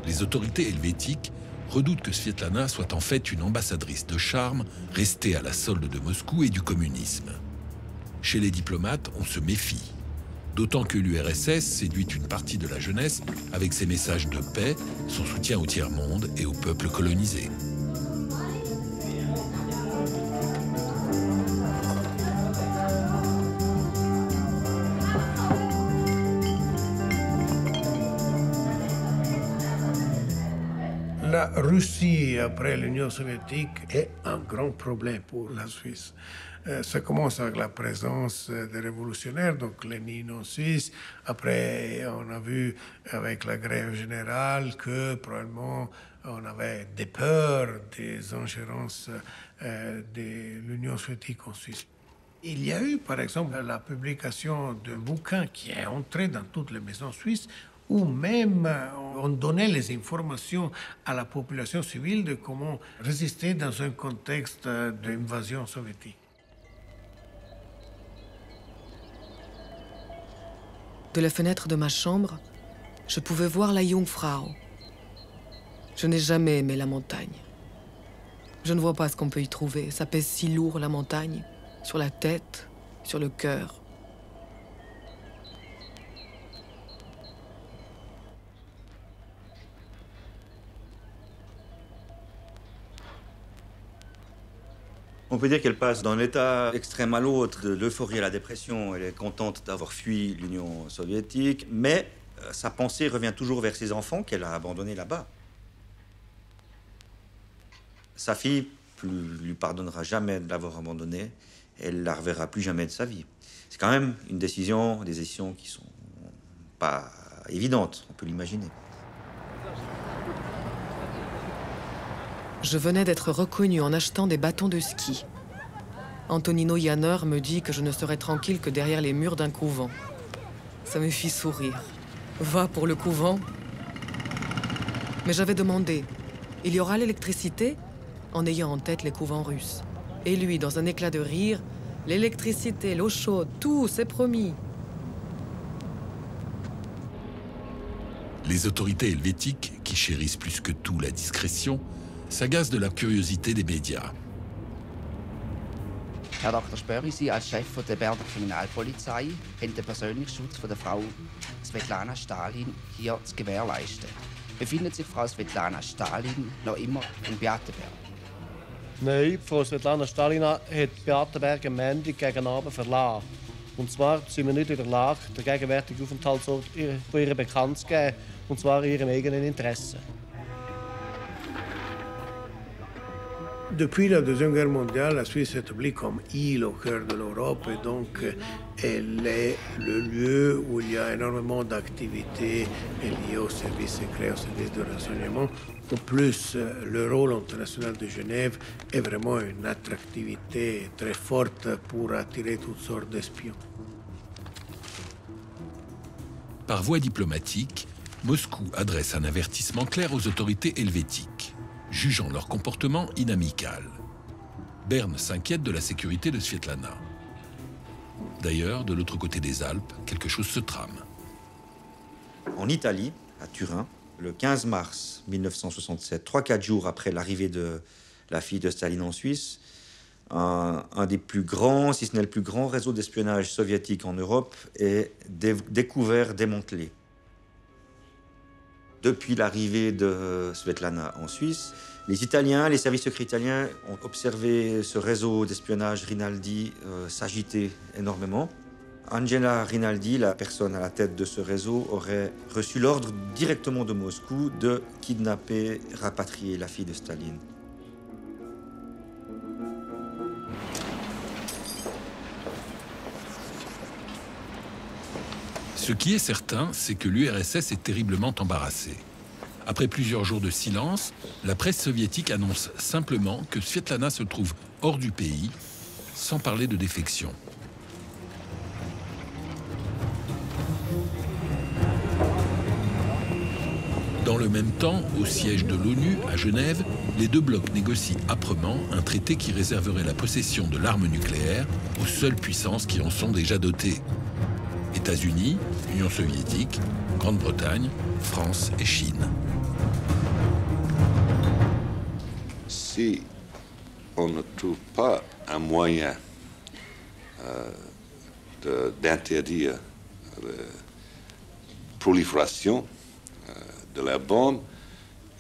Les autorités helvétiques redoutent que Svetlana soit en fait une ambassadrice de charme restée à la solde de Moscou et du communisme. Chez les diplomates, on se méfie. D'autant que l'URSS séduit une partie de la jeunesse avec ses messages de paix, son soutien au tiers-monde et aux peuples colonisés. La Russie, après l'Union soviétique, est un grand problème pour la Suisse. Ça commence avec la présence des révolutionnaires, donc Lénine en Suisse. Après, on a vu avec la grève générale que probablement on avait des peurs des ingérences de l'Union soviétique en Suisse. Il y a eu, par exemple, la publication d'un bouquin qui est entré dans toutes les maisons suisses, où même on donnait les informations à la population civile de comment résister dans un contexte d'invasion soviétique. De la fenêtre de ma chambre, je pouvais voir la Jungfrau. Je n'ai jamais aimé la montagne. Je ne vois pas ce qu'on peut y trouver. Ça pèse si lourd, la montagne, sur la tête, sur le cœur. On peut dire qu'elle passe d'un état extrême à l'autre, de l'euphorie à la dépression. Elle est contente d'avoir fui l'Union soviétique, mais sa pensée revient toujours vers ses enfants qu'elle a abandonnés là-bas. Sa fille ne lui pardonnera jamais de l'avoir abandonnée. Elle ne la reverra plus jamais de sa vie. C'est quand même des décisions qui ne sont pas évidentes, on peut l'imaginer. Je venais d'être reconnue en achetant des bâtons de ski. Antonino Janner me dit que je ne serai tranquille que derrière les murs d'un couvent. Ça me fit sourire. Va pour le couvent. Mais j'avais demandé, il y aura l'électricité, en ayant en tête les couvents russes. Et lui, dans un éclat de rire, l'électricité, l'eau chaude, tout, c'est promis. Les autorités helvétiques, qui chérissent plus que tout la discrétion, s'agacent de la curiosité des médias. Herr Dr. Spöri, Sie als Chef der Berner Kriminalpolizei haben den persönlichen Schutz von der Frau Svetlana Stalin hier zu gewährleisten. Befindet sich Frau Svetlana Stalin noch immer in Beatenberg? Nein, Frau Svetlana Stalin hat Beatenberg am Montag gegen Abend verlassen. Und zwar sind wir nicht in der Lage, den gegenwärtigen Aufenthaltsort von ihr bekannt zu geben, und zwar in ihrem eigenen Interesse. Depuis la Deuxième Guerre mondiale, la Suisse est établie comme île au cœur de l'Europe et donc elle est le lieu où il y a énormément d'activités liées aux services secrets, aux services de renseignement. En plus, le rôle international de Genève est vraiment une attractivité très forte pour attirer toutes sortes d'espions. Par voie diplomatique, Moscou adresse un avertissement clair aux autorités helvétiques, jugeant leur comportement inamical. Berne s'inquiète de la sécurité de Svetlana. D'ailleurs, de l'autre côté des Alpes, quelque chose se trame. En Italie, à Turin, le 15 mars 1967, 3-4 jours après l'arrivée de la fille de Staline en Suisse, un des plus grands, si ce n'est le plus grand réseau d'espionnage soviétique en Europe est découvert, démantelé. Depuis l'arrivée de Svetlana en Suisse, les Italiens, les services secrets italiens ont observé ce réseau d'espionnage Rinaldi s'agiter énormément. Angela Rinaldi, la personne à la tête de ce réseau, aurait reçu l'ordre directement de Moscou de kidnapper, rapatrier la fille de Staline. Ce qui est certain, c'est que l'URSS est terriblement embarrassée. Après plusieurs jours de silence, la presse soviétique annonce simplement que Svetlana se trouve hors du pays, sans parler de défection. Dans le même temps, au siège de l'ONU, à Genève, les deux blocs négocient âprement un traité qui réserverait la possession de l'arme nucléaire aux seules puissances qui en sont déjà dotées. États-Unis, Union soviétique, Grande-Bretagne, France et Chine. Si on ne trouve pas un moyen d'interdire la prolifération de la bombe,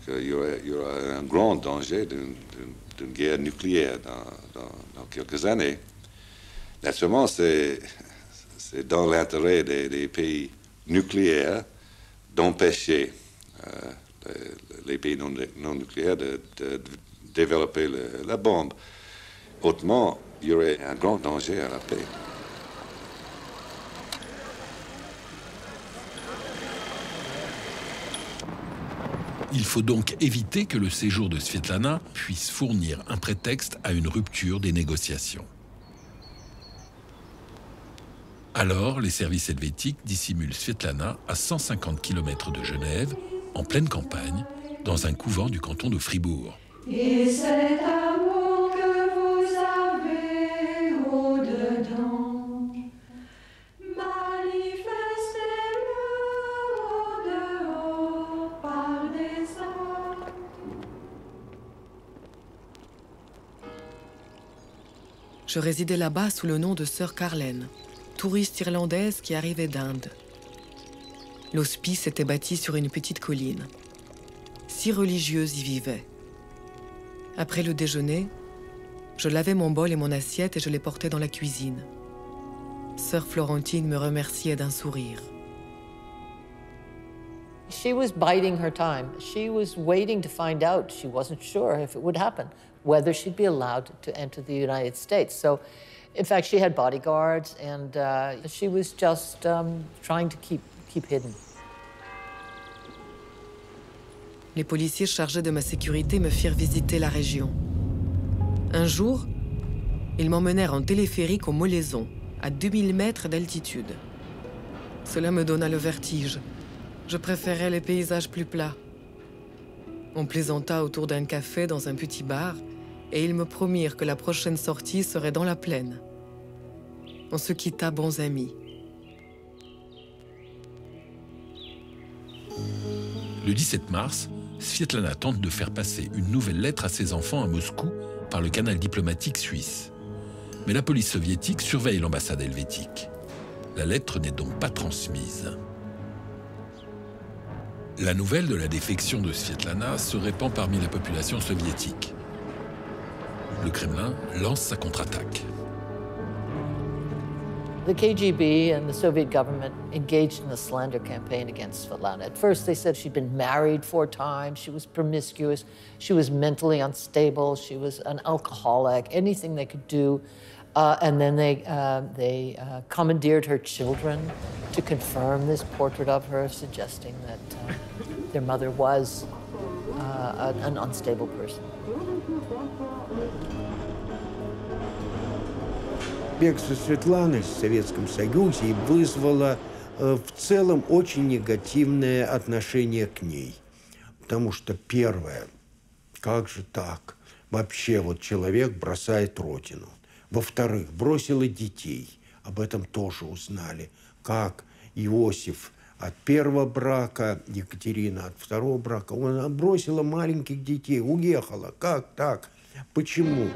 qu'il y aura un grand danger d'une guerre nucléaire dans quelques années. Naturellement, c'est dans l'intérêt des pays nucléaires d'empêcher les pays non nucléaires de développer la bombe. Autrement, il y aurait un grand danger à la paix. Il faut donc éviter que le séjour de Svetlana puisse fournir un prétexte à une rupture des négociations. Alors, les services helvétiques dissimulent Svetlana à 150 km de Genève, en pleine campagne, dans un couvent du canton de Fribourg. Et cet amour que vous avez au-dedans, manifestez-le au-dehors par des armes. Je résidais là-bas sous le nom de Sœur Carlène, touriste irlandaise qui arrivait d'Inde. L'hospice était bâti sur une petite colline. 6 religieuses y vivaient. Après le déjeuner, je lavais mon bol et mon assiette et je les portais dans la cuisine. Sœur Florentine me remerciait d'un sourire. She was biding her time. She was waiting to find out. She wasn't sure if it would happen, whether she'd be allowed to enter the United States. So, in fact, she had bodyguards, and she was just trying to keep hidden. Les policiers chargés de ma sécurité me firent visiter la région. Un jour, ils m'emmenèrent en téléphérique aux Molaisons, à 2000 mètres d'altitude. Cela me donna le vertige. Je préférais les paysages plus plats. On plaisanta autour d'un café dans un petit bar et ils me promirent que la prochaine sortie serait dans la plaine. On se quitta bons amis. Le 17 mars, Svetlana tente de faire passer une nouvelle lettre à ses enfants à Moscou par le canal diplomatique suisse. Mais la police soviétique surveille l'ambassade helvétique. La lettre n'est donc pas transmise. La nouvelle de la défection de Svetlana se répand parmi la population soviétique. Le Kremlin lance sa contre-attaque. The KGB and the Soviet government engaged in a slander campaign against Svetlana. At first, they said she'd been married 4 times, she was promiscuous, she was mentally unstable, she was an alcoholic, anything they could do. And then they commandeered her children to confirm this portrait of her, suggesting that their mother was an unstable person. Бегство Светланы в Советском Союзе вызвало в целом очень негативное отношение к ней. Потому что первое, как же так? Вообще вот человек бросает родину. Во-вторых, бросила детей. Об этом тоже узнали. Как Иосиф от первого брака, Екатерина от второго брака. Она бросила маленьких детей, уехала. Как так? Почему?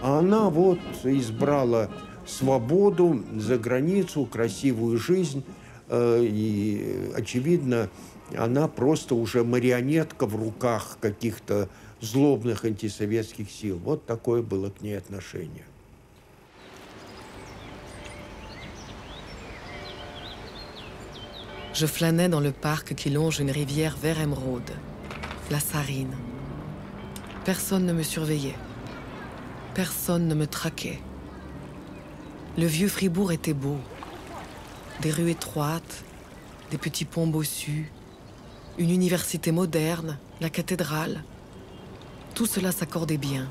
А она вот избрала свободу, за границу, красивую жизнь. И, очевидно, она просто уже марионетка в руках каких-то злобных антисоветских сил. Вот такое было к ней отношение. Je flânais dans le parc qui longe une rivière vert émeraude, la Sarine. Personne ne me surveillait. Personne ne me traquait. Le vieux Fribourg était beau. Des rues étroites, des petits ponts bossus, une université moderne, la cathédrale. Tout cela s'accordait bien.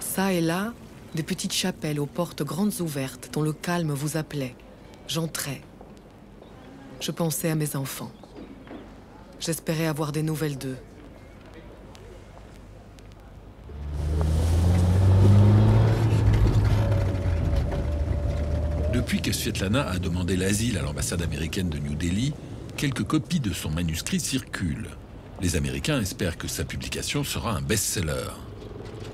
Ça et là, des petites chapelles aux portes grandes ouvertes dont le calme vous appelait. J'entrais. Je pensais à mes enfants. J'espérais avoir des nouvelles d'eux. Depuis que Svetlana a demandé l'asile à l'ambassade américaine de New Delhi, quelques copies de son manuscrit circulent. Les Américains espèrent que sa publication sera un best-seller.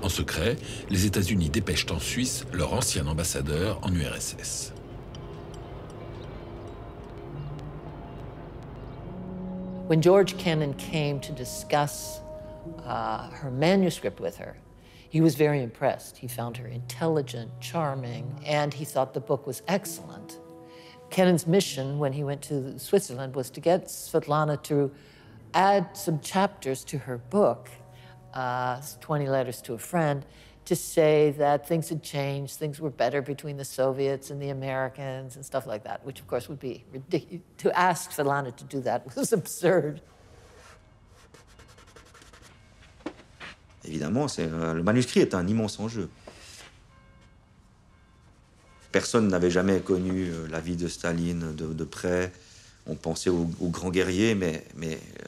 En secret, les États-Unis dépêchent en Suisse leur ancien ambassadeur en URSS. When George Kennan came to discuss her manuscript with her, He was very impressed. He found her intelligent, charming, and he thought the book was excellent. Kennan's mission when he went to Switzerland was to get Svetlana to add some chapters to her book, 20 Letters to a Friend, to say that things had changed, things were better between the Soviets and the Americans and stuff like that, which of course would be ridiculous. To ask Svetlana to do that was absurd. Évidemment, le manuscrit est un immense enjeu. Personne n'avait jamais connu la vie de Staline de près. On pensait au grand guerrier, mais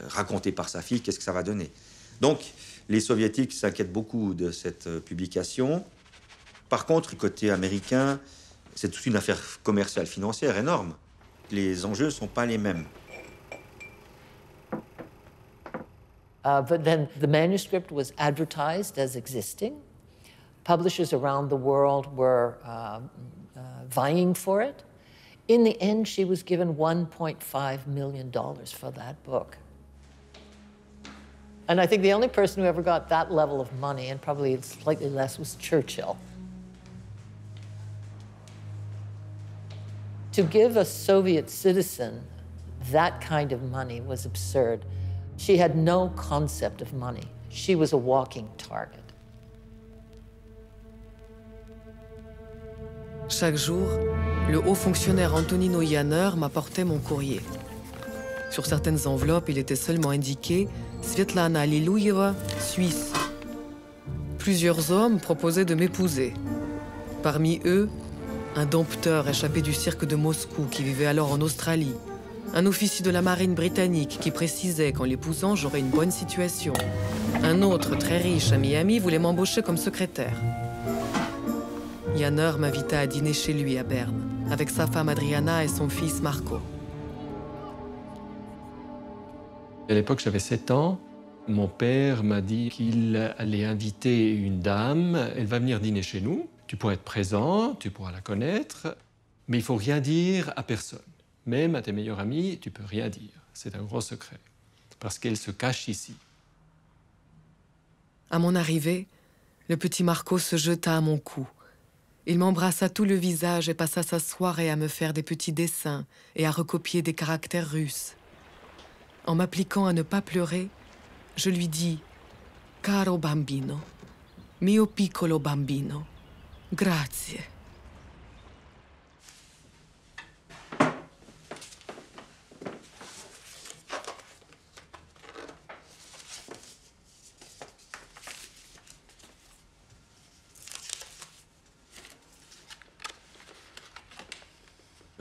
raconté par sa fille, qu'est-ce que ça va donner? Donc, les Soviétiques s'inquiètent beaucoup de cette publication. Par contre, côté américain, c'est toute une affaire commerciale financière énorme. Les enjeux ne sont pas les mêmes. But then the manuscript was advertised as existing. Publishers around the world were vying for it. In the end, she was given $1.5 million for that book. And I think the only person who ever got that level of money, and probably slightly less, was Churchill. To give a Soviet citizen that kind of money was absurd. She had no concept of money. She was a walking target. Chaque jour, le haut fonctionnaire Antonino Janner m'apportait mon courrier. Sur certaines enveloppes, il était seulement indiqué « Svetlana Lilouyeva, Suisse ». Plusieurs hommes proposaient de m'épouser. Parmi eux, un dompteur échappé du cirque de Moscou qui vivait alors en Australie. Un officier de la marine britannique qui précisait qu'en l'épousant, j'aurais une bonne situation. Un autre, très riche, à Miami, voulait m'embaucher comme secrétaire. Janner m'invita à dîner chez lui à Berne, avec sa femme Adriana et son fils Marco. À l'époque, j'avais 7 ans. Mon père m'a dit qu'il allait inviter une dame. Elle va venir dîner chez nous. Tu pourras être présent, tu pourras la connaître, mais il ne faut rien dire à personne. Même à tes meilleurs amis, tu ne peux rien dire. C'est un gros secret, parce qu'elle se cache ici. À mon arrivée, le petit Marco se jeta à mon cou. Il m'embrassa tout le visage et passa sa soirée à me faire des petits dessins et à recopier des caractères russes. En m'appliquant à ne pas pleurer, je lui dis « Caro bambino, mio piccolo bambino, grazie ».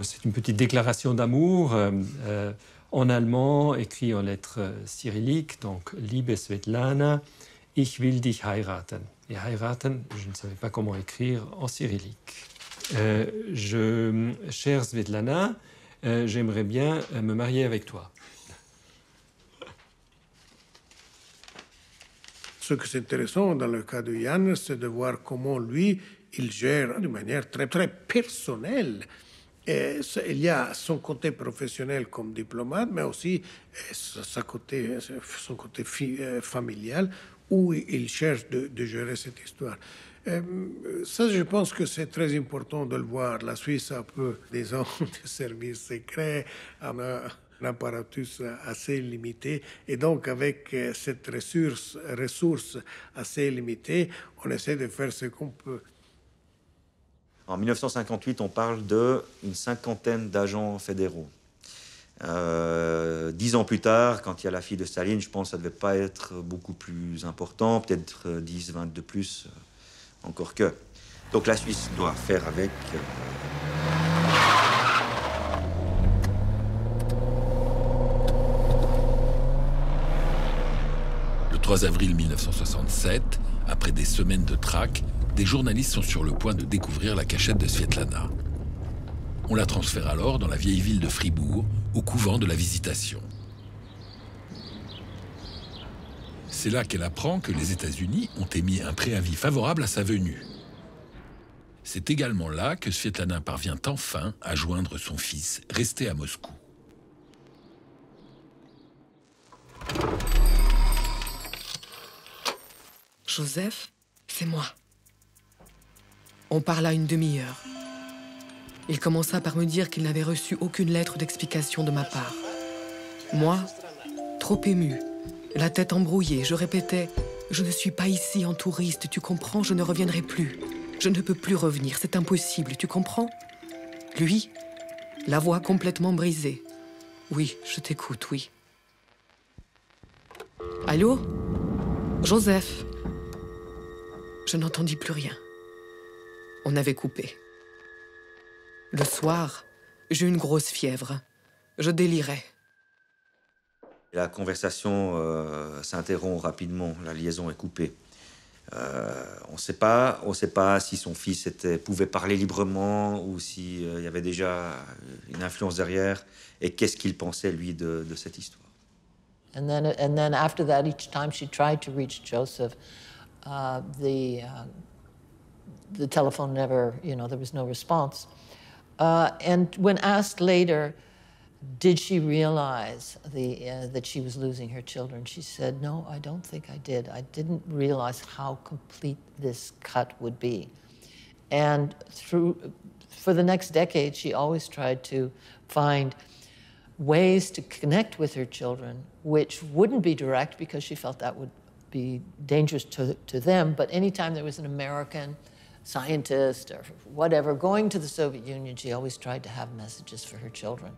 C'est une petite déclaration d'amour en allemand, écrit en lettres cyrilliques, donc « Liebe Svetlana, ich will dich heiraten ». Et « heiraten », je ne savais pas comment écrire en cyrillique. Chère Svetlana, j'aimerais bien me marier avec toi. Ce qui est intéressant dans le cas de Janner, c'est de voir comment lui, il gère de manière très, très personnelle. Et il y a son côté professionnel comme diplomate, mais aussi son côté familial, où il cherche de gérer cette histoire. Ça, je pense que c'est très important de le voir. La Suisse a un peu des hommes de services secrets, un apparatus assez limité, et donc avec cette ressource assez limitée, on essaie de faire ce qu'on peut. En 1958, on parle d'une cinquantaine d'agents fédéraux. 10 ans plus tard, quand il y a la fille de Staline, je pense que ça ne devait pas être beaucoup plus important, peut-être 10, 20 de plus, encore que. Donc la Suisse doit faire avec. Le 3 avril 1967, après des semaines de traque, des journalistes sont sur le point de découvrir la cachette de Svetlana. On la transfère alors dans la vieille ville de Fribourg, au couvent de la Visitation. C'est là qu'elle apprend que les États-Unis ont émis un préavis favorable à sa venue. C'est également là que Svetlana parvient enfin à joindre son fils, resté à Moscou. Joseph, C'est moi. On parla une demi-heure. Il commença par me dire qu'il n'avait reçu aucune lettre d'explication de ma part. Moi, trop émue, la tête embrouillée, je répétais « Je ne suis pas ici en touriste, tu comprends, je ne reviendrai plus. Je ne peux plus revenir, c'est impossible, tu comprends ?» Lui, la voix complètement brisée. « Oui, je t'écoute, oui. » « Allô ? Joseph ?» Je n'entendis plus rien. On avait coupé. Le soir, j'eus une grosse fièvre. Je délirais. La conversation s'interrompt rapidement, la liaison est coupée. On ne sait pas si son fils pouvait parler librement ou s'il y avait déjà une influence derrière et qu'est-ce qu'il pensait, lui, de cette histoire. And then after that, each time she tried to reach Joseph, the telephone never, there was no response. And when asked later, did she realize that she was losing her children, she said, no, I don't think I did. I didn't realize how complete this cut would be. And for the next decade, she always tried to find ways to connect with her children, which wouldn't be direct because she felt that would be dangerous to them. But anytime there was an American scientist or whatever going to the Soviet Union, she always tried to have messages for her children.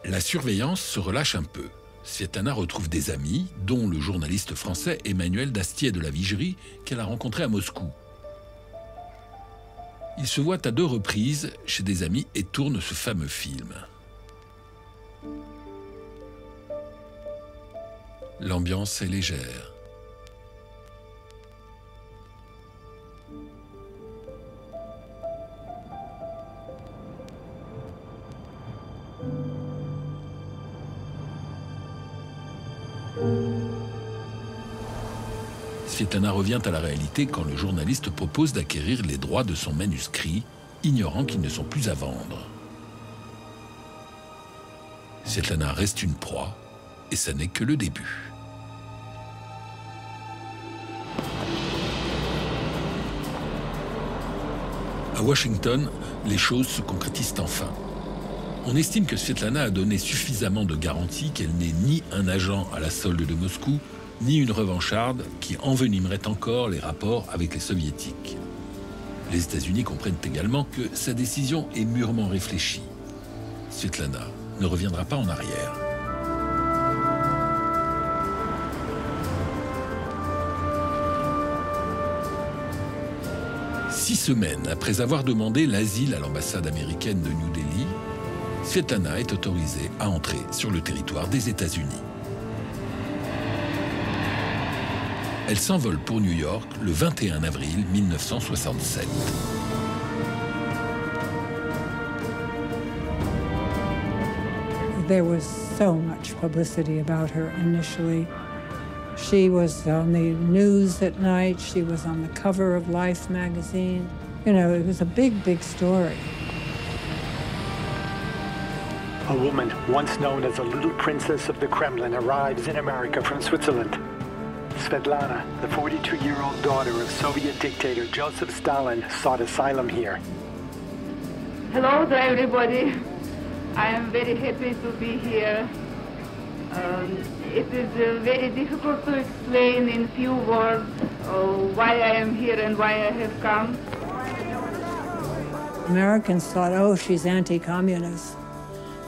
La surveillance se relâche un peu. Svetlana retrouve des amis, dont le journaliste français Emmanuel Dastier de la Vigerie, qu'elle a rencontré à Moscou. Ils se voient à 2 reprises chez des amis et tournent ce fameux film. L'ambiance est légère. Svetlana revient à la réalité quand le journaliste propose d'acquérir les droits de son manuscrit, ignorant qu'ils ne sont plus à vendre. Svetlana reste une proie, et ça n'est que le début. À Washington, les choses se concrétisent enfin. On estime que Svetlana a donné suffisamment de garanties qu'elle n'est ni un agent à la solde de Moscou, ni une revancharde qui envenimerait encore les rapports avec les soviétiques. Les États-Unis comprennent également que sa décision est mûrement réfléchie. Svetlana ne reviendra pas en arrière. Six semaines après avoir demandé l'asile à l'ambassade américaine de New Delhi, Svetlana est autorisée à entrer sur le territoire des États-Unis. Elle s'envole pour New York le 21 avril 1967. There was so much publicity about her initially. She was on the news at night. She was on the cover of Life magazine. It was a big, big story. A woman once known as a little princess of the Kremlin arrives in America from Switzerland. Svetlana, the 42-year-old daughter of Soviet dictator Joseph Stalin, sought asylum here. Hello to everybody. I am very happy to be here. It is very difficult to explain in few words why I am here and why I have come. Americans thought, oh, she's anti-communist.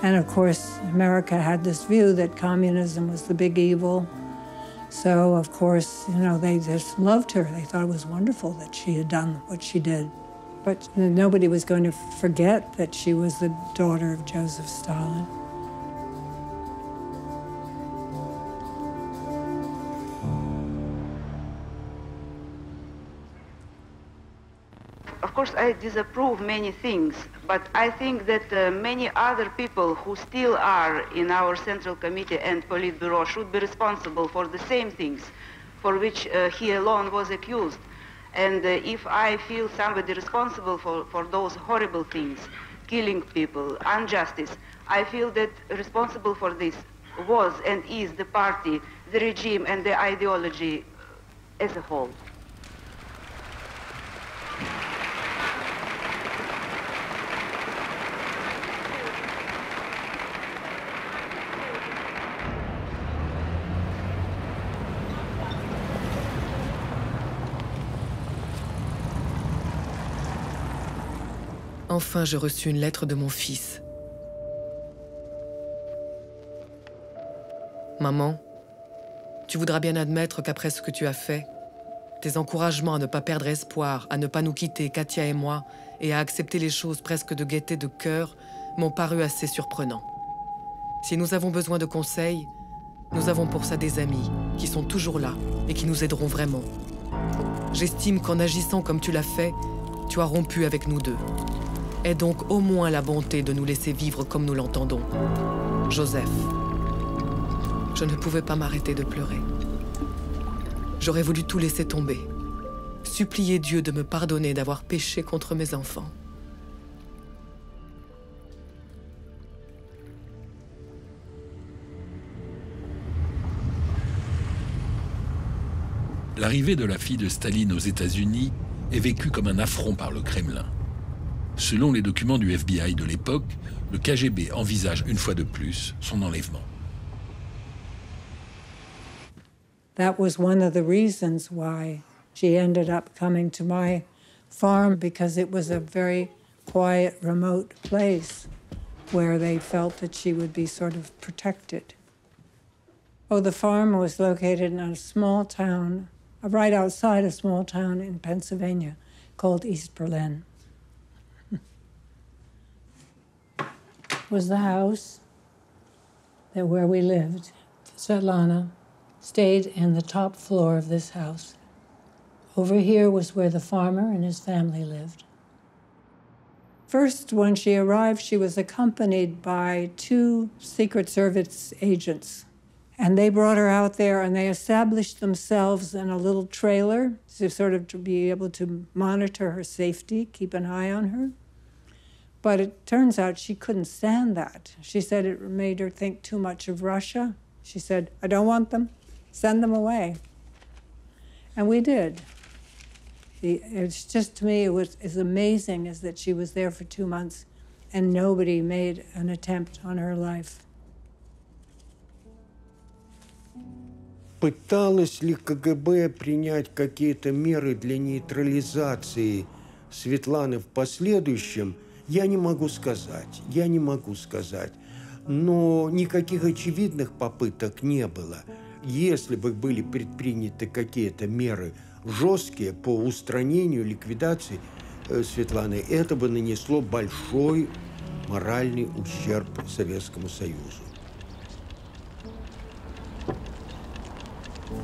And of course, America had this view that communism was the big evil. So, of course, they just loved her. They thought it was wonderful that she had done what she did. But nobody was going to forget that she was the daughter of Joseph Stalin. Of course, I disapprove many things, but I think that many other people who still are in our Central Committee and Politburo should be responsible for the same things for which he alone was accused. And if I feel somebody responsible for those horrible things, killing people, injustice. I feel that responsible for this was and is the party, the regime, and the ideology as a whole. Enfin, j'ai reçu une lettre de mon fils. Maman, tu voudras bien admettre qu'après ce que tu as fait, tes encouragements à ne pas perdre espoir, à ne pas nous quitter, Katia et moi, et à accepter les choses presque de gaieté de cœur, m'ont paru assez surprenants. Si nous avons besoin de conseils, nous avons pour ça des amis qui sont toujours là et qui nous aideront vraiment. J'estime qu'en agissant comme tu l'as fait, tu as rompu avec nous deux. Aie donc au moins la bonté de nous laisser vivre comme nous l'entendons. Joseph. Je ne pouvais pas m'arrêter de pleurer. J'aurais voulu tout laisser tomber. Supplier Dieu de me pardonner d'avoir péché contre mes enfants. L'arrivée de la fille de Staline aux États-Unis est vécue comme un affront par le Kremlin. Selon les documents du FBI de l'époque, le KGB envisage une fois de plus son enlèvement. That was one of the reasons why she ended up coming to my farm, because it was a very quiet, remote place where they felt that she would be sort of protected. Oh, the farm was located in a small town, right outside a small town in Pennsylvania called East Berlin. Was the house that where we lived. Svetlana stayed in the top floor of this house. Over here was where the farmer and his family lived. First, when she arrived, she was accompanied by 2 Secret Service agents. And they brought her out there and they established themselves in a little trailer to be able to monitor her safety, keep an eye on her. But it turns out she couldn't stand that. She said it made her think too much of Russia. She said, I don't want them, send them away. And we did. It's just, to me, it was as amazing as that she was there for 2 months and nobody made an attempt on her life. Пыталась ли КГБ принять какие-то меры для нейтрализации Светланы в последующем? Я не могу сказать. Но никаких очевидных попыток не было. Если бы были предприняты какие-то меры жесткие по устранению, ликвидации Светланы, это бы нанесло большой моральный ущерб Советскому Союзу.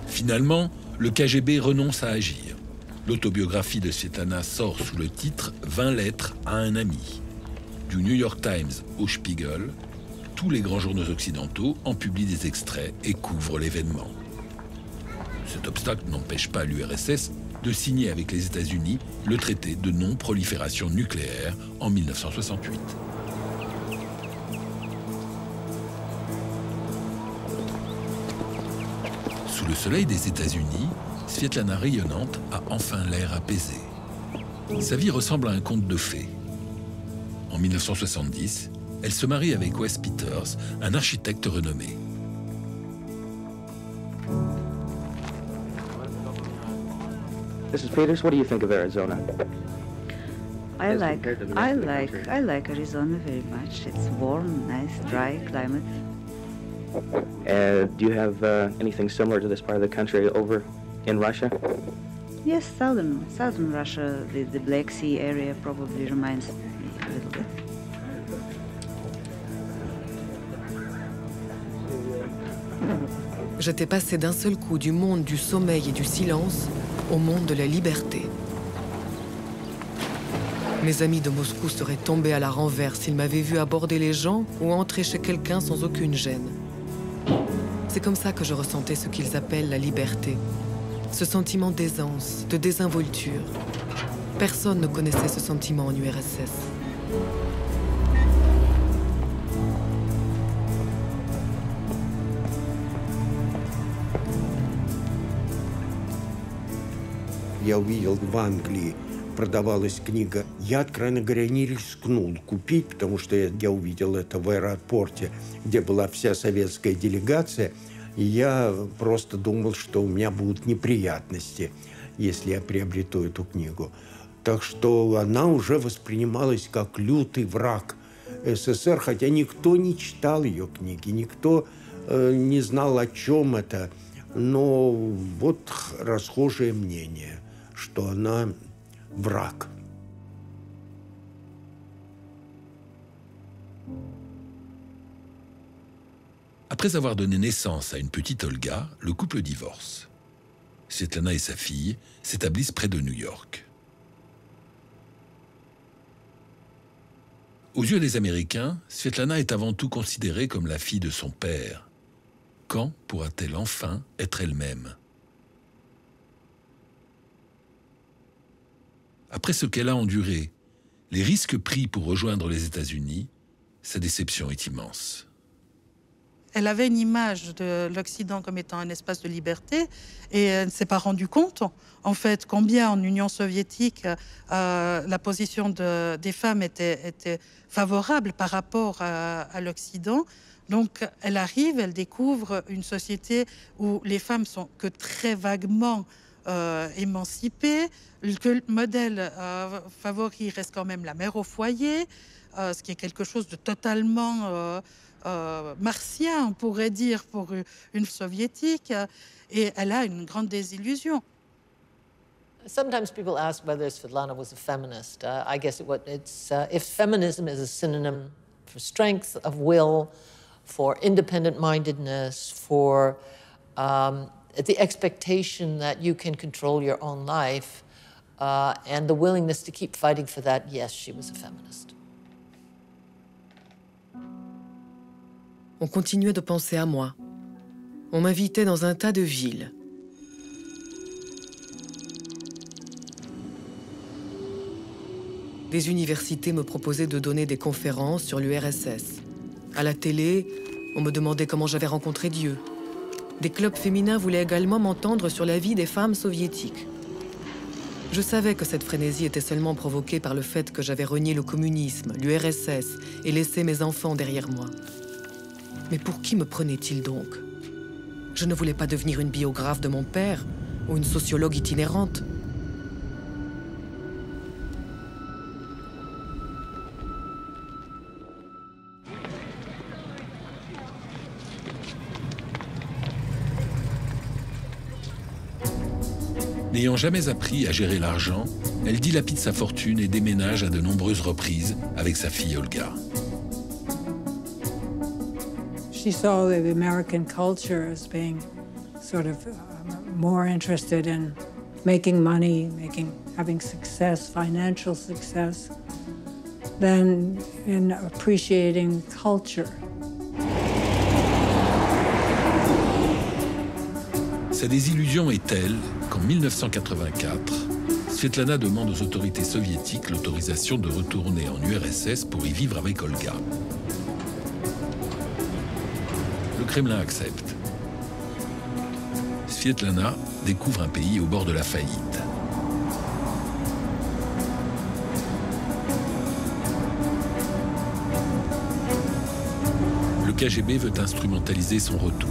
Finalement, le KGB renonce à agir. L'autobiographie de Svetlana sort sous le titre « 20 lettres à un ami ». Du New York Times au Spiegel, tous les grands journaux occidentaux en publient des extraits et couvrent l'événement. Cet obstacle n'empêche pas l'URSS de signer avec les États-Unis le traité de non-prolifération nucléaire en 1968. Sous le soleil des États-Unis, Svetlana rayonnante a enfin l'air apaisé. Sa vie ressemble à un conte de fées. En 1970, elle se marie avec Wes Peters, un architecte renommé. Mrs. Peters, what do you think of Arizona? I like Arizona very much. It's warm, nice, dry climate. Do you have anything similar to this part of the country over in Russia? Yes, southern Russia, the Black Sea area probably reminds me a little bit. J'étais passé d'un seul coup du monde du sommeil et du silence au monde de la liberté. Mes amis de Moscou seraient tombés à la renverse s'ils m'avaient vu aborder les gens ou entrer chez quelqu'un sans aucune gêne. C'est comme ça que je ressentais ce qu'ils appellent la liberté. Ce sentiment d'aisance, de désinvolture. Personne ne connaissait ce sentiment en URSS. я увидел в Англии, продавалась книга, я, откровенно говоря, не рискнул купить, потому что я увидел это в аэропорте, где была вся советская делегация, и я просто думал, что у меня будут неприятности, если я приобрету эту книгу. Так что она уже воспринималась как лютый враг СССР, хотя никто не читал ее книги, никто не знал, о чем это. Но вот расхожее мнение, что она враг. Après avoir donné naissance à une petite Olga, le couple divorce. Svetlana et sa fille s'établissent près de New York. Aux yeux des Américains, Svetlana est avant tout considérée comme la fille de son père. Quand pourra-t-elle enfin être elle-même? Après ce qu'elle a enduré, les risques pris pour rejoindre les États-Unis, sa déception est immense. Elle avait une image de l'Occident comme étant un espace de liberté et elle ne s'est pas rendue compte, en fait, combien en Union soviétique la position des femmes était favorable par rapport à l'Occident. Donc elle arrive, elle découvre une société où les femmes sont que très vaguement émancipées, que le modèle favori reste quand même la mère au foyer, ce qui est quelque chose de totalement martien, on pourrait dire, pour une soviétique, et elle a une grande désillusion. Sometimes people ask whether Svetlana was a feminist. I guess if feminism is a synonym for strength of will, for independent-mindedness, for the expectation that you can control your own life, and the willingness to keep fighting for that, yes, she was a feminist. On continuait de penser à moi. On m'invitait dans un tas de villes. Des universités me proposaient de donner des conférences sur l'URSS. À la télé, on me demandait comment j'avais rencontré Dieu. Des clubs féminins voulaient également m'entendre sur la vie des femmes soviétiques. Je savais que cette frénésie était seulement provoquée par le fait que j'avais renié le communisme, l'URSS et laissé mes enfants derrière moi. Mais pour qui me prenait-il donc? Je ne voulais pas devenir une biographe de mon père ou une sociologue itinérante. N'ayant jamais appris à gérer l'argent, elle dilapide sa fortune et déménage à de nombreuses reprises avec sa fille Olga. She saw the American culture as being sort of more interested in making money, having success, financial success, than in appreciating culture. Sa désillusion est telle qu'en 1984, Svetlana demande aux autorités soviétiques l'autorisation de retourner en URSS pour y vivre avec Olga. Le Kremlin accepte. Svetlana découvre un pays au bord de la faillite. Le KGB veut instrumentaliser son retour.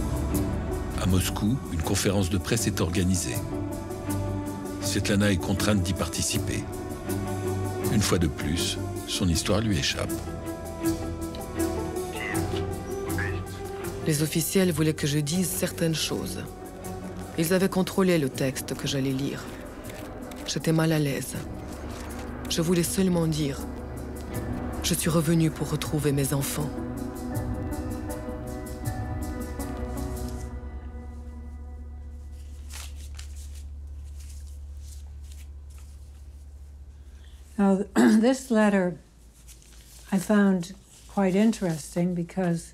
À Moscou, une conférence de presse est organisée. Svetlana est contrainte d'y participer. Une fois de plus, son histoire lui échappe. Les officiels voulaient que je dise certaines choses. Ils avaient contrôlé le texte que j'allais lire. J'étais mal à l'aise. Je voulais seulement dire « Je suis revenue pour retrouver mes enfants ». Now, this letter I found quite interesting because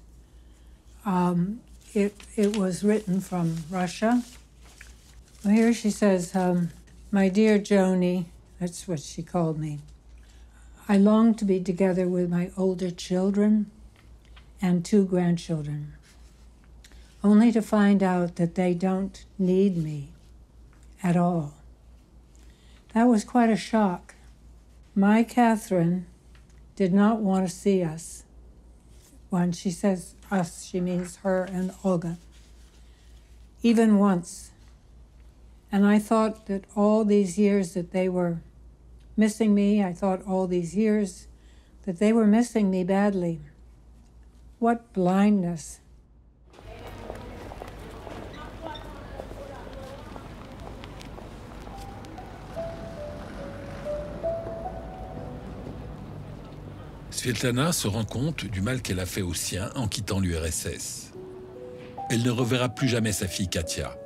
it was written from Russia. Well, here she says, "My dear Joni," that's what she called me, "I long to be together with my older children and 2 grandchildren, only to find out that they don't need me at all. That was quite a shock. My Catherine did not want to see us. When she says us, she means her and Olga. Even once. And I thought that all these years that they were missing me, I thought all these years that they were missing me badly. What blindness. Svetlana se rend compte du mal qu'elle a fait aux siens en quittant l'URSS. Elle ne reverra plus jamais sa fille Katia.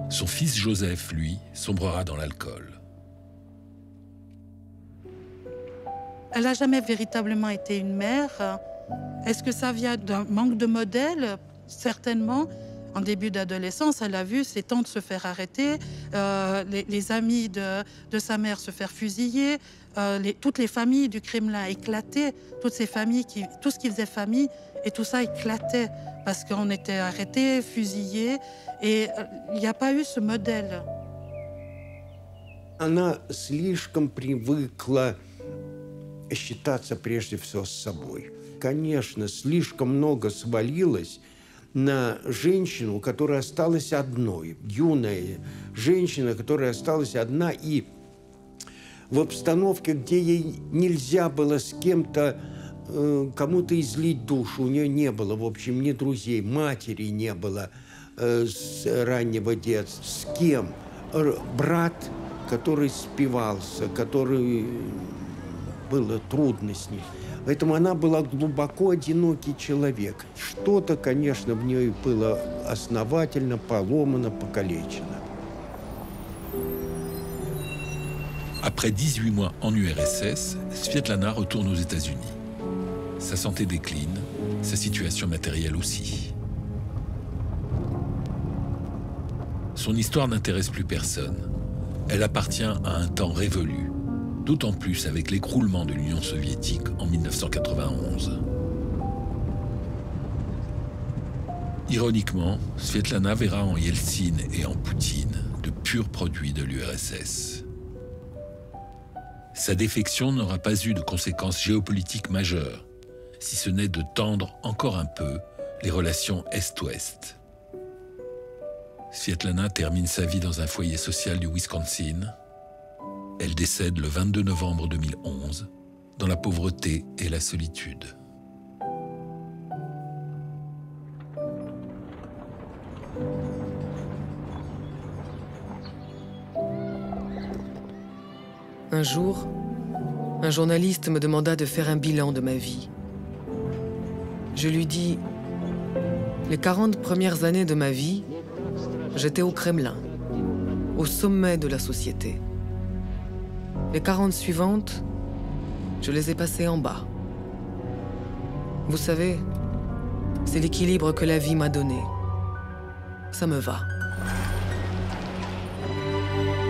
Son fils Joseph, lui, sombrera dans l'alcool. Elle n'a jamais véritablement été une mère. Est-ce que ça vient d'un manque de modèle? Certainement. En début d'adolescence, elle a vu ses tantes se faire arrêter, les amis de sa mère se faire fusiller, toutes les familles du Kremlin éclataient, toutes ces familles, tout ce qui faisait famille, et tout ça éclatait parce qu'on était arrêtés, fusillés, et il n'y a pas eu ce modèle. Она слишком привыкла считаться прежде всего с собой. Конечно, слишком много свалилось на женщину, которая осталась одной, юная женщина, которая осталась одна, и в обстановке, где ей нельзя было с кем-то, кому-то излить душу, у нее не было, в общем, ни друзей, матери не было с раннего детства. С кем? Брат, который спивался, который было трудно с ней. Поэтому она была глубоко одинокий человек. Что-то, конечно, в ней было основательно поломано, покалечено. Après 18 mois en URSS, Svetlana retourne aux États-Unis. Sa santé décline, sa situation matérielle aussi. Son histoire n'intéresse plus personne. Elle appartient à un temps révolu, d'autant plus avec l'écroulement de l'Union soviétique en 1991. Ironiquement, Svetlana verra en Yeltsin et en Poutine de purs produits de l'URSS. Sa défection n'aura pas eu de conséquences géopolitiques majeures, si ce n'est de tendre encore un peu les relations Est-Ouest. Svetlana termine sa vie dans un foyer social du Wisconsin. Elle décède le 22 novembre 2011, dans la pauvreté et la solitude. Un jour, un journaliste me demanda de faire un bilan de ma vie. Je lui dis, les 40 premières années de ma vie, j'étais au Kremlin, au sommet de la société. Les 40 suivantes, je les ai passées en bas. Vous savez, c'est l'équilibre que la vie m'a donné. Ça me va.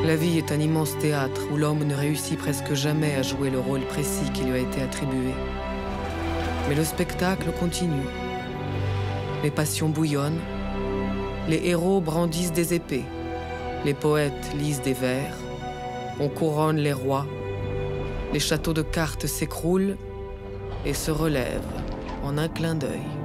La vie est un immense théâtre où l'homme ne réussit presque jamais à jouer le rôle précis qui lui a été attribué. Mais le spectacle continue. Les passions bouillonnent, les héros brandissent des épées, les poètes lisent des vers, on couronne les rois, les châteaux de cartes s'écroulent et se relèvent en un clin d'œil.